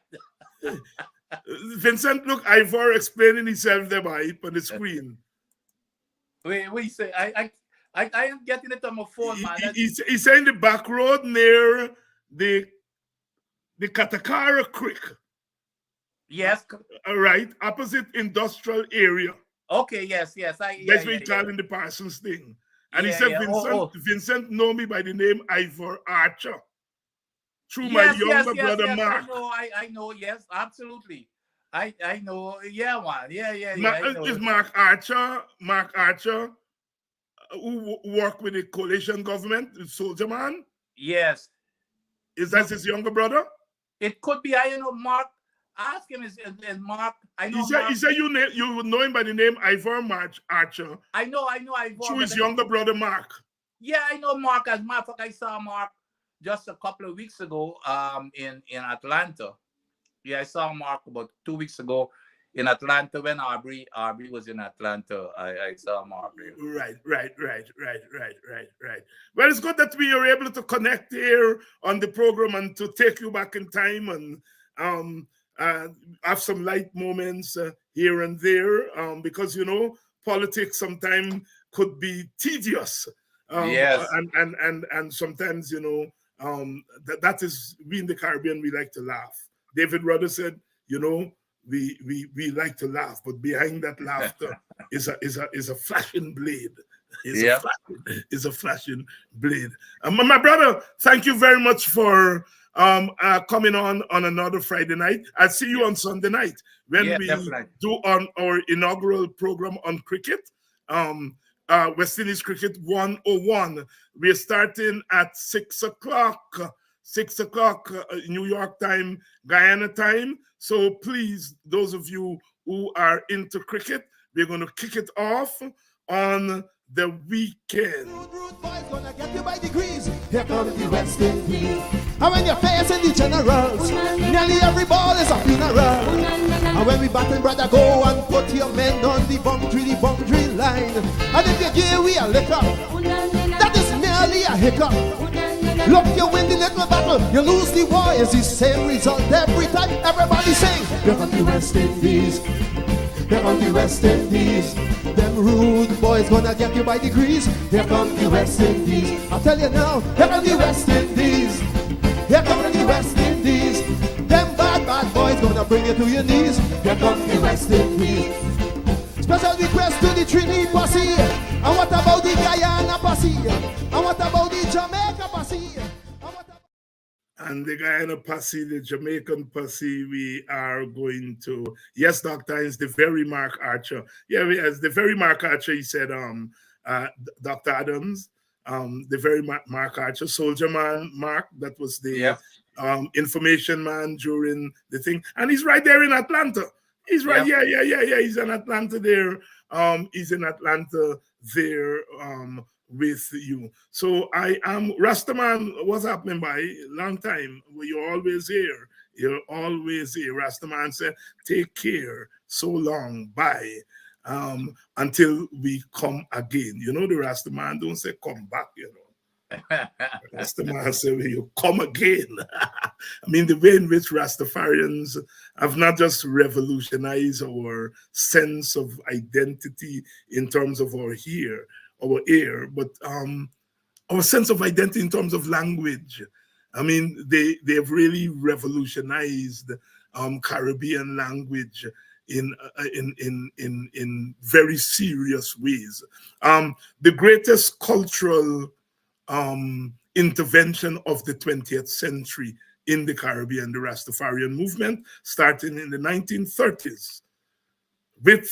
Vincent, look, Ivor explaining himself there on the screen. Wait, what you say? I am getting it on my phone, man. He's saying the back road near the Katakara Creek. Yes. Right, opposite industrial area. Okay, yes. That's what he called in the Parsons thing. And he said, Vincent know me by the name Ivor Archer. Through my younger brother Mark. I know, yes, absolutely. I know, yeah, man. Yeah. Is Mark Archer, who worked with the coalition government, the soldier man? Yes. Is that his younger brother? It could be. I know Mark. Ask him, is Mark. I know. He said you would know him by the name Ivor Archer. I know Ivor. Through his younger brother Mark. Yeah, I know Mark. As a matter of fact, I saw Mark just a couple of weeks ago in Atlanta. Yeah, I saw Mark about 2 weeks ago in Atlanta when Aubrey was in Atlanta. I saw Mark. Right. Well, it's good that we are able to connect here on the program and to take you back in time and have some light moments here and there, because you know politics sometimes could be tedious. Yes. And sometimes you know that is, we in the Caribbean, we like to laugh. David Rudder said, you know, we like to laugh, but behind that laughter is a flashing blade. Is a flashing blade. My brother, thank you very much for coming on another Friday night. I'll see you on Sunday night when we do on our inaugural program on cricket. West Indies Cricket 101. We're starting at 6 o'clock. 6 o'clock New York time, Guyana time. So please, those of you who are into cricket, we're going to kick it off on the weekend. Rude boys gonna get you by degrees. Here comes the West Indies. And when you're facing the generals, nearly every ball is a funeral. And when we batting, brother, go and put your men on the boundary line. And if you give we a liquor, that is merely a hiccup. Look, you win the little battle, you lose the war. It's the same result every time. Everybody sing. Here comes the West Indies. Here comes the West Indies. Them rude boys gonna get you by degrees. Here comes the West Indies. I tell you now, here comes the West Indies. Here comes the West Indies. Them bad boys gonna bring you to your knees. Here comes the West Indies. Special request to the Trinity posse. And what about the Guyana posse? And what about the Jamaica posse? And the Guyana posse, the Jamaican posse, we are going to, yes, Doctor, it's the very Mark Archer. Yeah, as the very Mark Archer, he said, Dr. Adams, the very Mark Archer, soldier man, Mark, that was the information man during the thing. And he's right there in Atlanta. He's right, yeah. He's in Atlanta there. He's in Atlanta there with you. So I am Rastaman. What's happening by long time? Well, you're always here. You're always here. Rastaman said, take care. So long. Bye. Until we come again. You know, the Rastaman don't say come back, you know. Rastaman said, will you come again? I mean, the way in which Rastafarians have not just revolutionized our sense of identity in terms of our air, but our sense of identity in terms of language. I mean, they've really revolutionized Caribbean language in very serious ways. The greatest cultural intervention of the 20th century in the Caribbean, the Rastafarian movement, starting in the 1930s with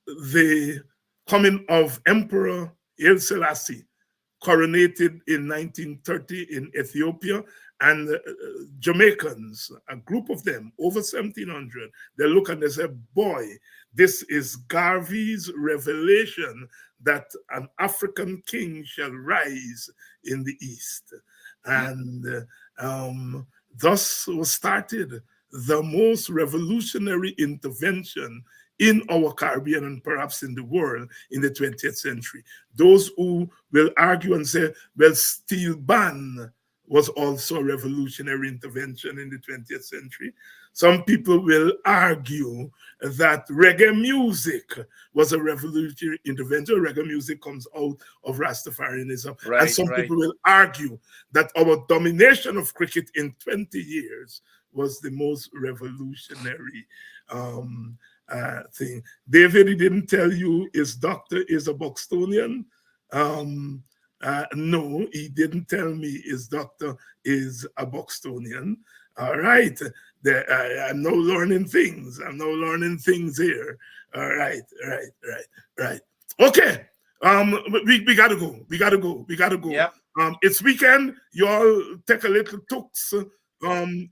the coming of Emperor Haile Selassie, coronated in 1930 in Ethiopia, and Jamaicans, a group of them, over 1,700, they look and they say, boy, this is Garvey's revelation that an African king shall rise in the East. And thus was started the most revolutionary intervention in our Caribbean and perhaps in the world in the 20th century. Those who will argue and say, well, steel ban was also a revolutionary intervention in the 20th century. Some people will argue that reggae music was a revolutionary intervention. Reggae music comes out of Rastafarianism. Right, and some people will argue that our domination of cricket in 20 years was the most revolutionary thing. David, he didn't tell you his doctor is a Buxtonian. No, he didn't tell me his doctor is a Buxtonian. All right. I'm now learning things. I'm now learning things here. All right. Okay. We gotta go. We gotta go. Yep. It's weekend. You all take a little tux.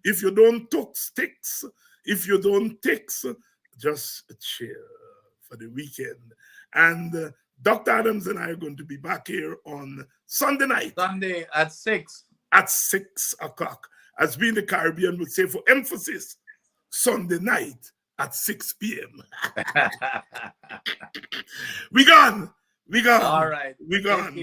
If you don't tux, ticks. If you don't ticks, just chill for the weekend. And Dr. Adams and I are going to be back here on Sunday night. Sunday at 6. At 6 o'clock. As we in the Caribbean would say, for emphasis, Sunday night at 6 p.m. We gone. All right. We gone.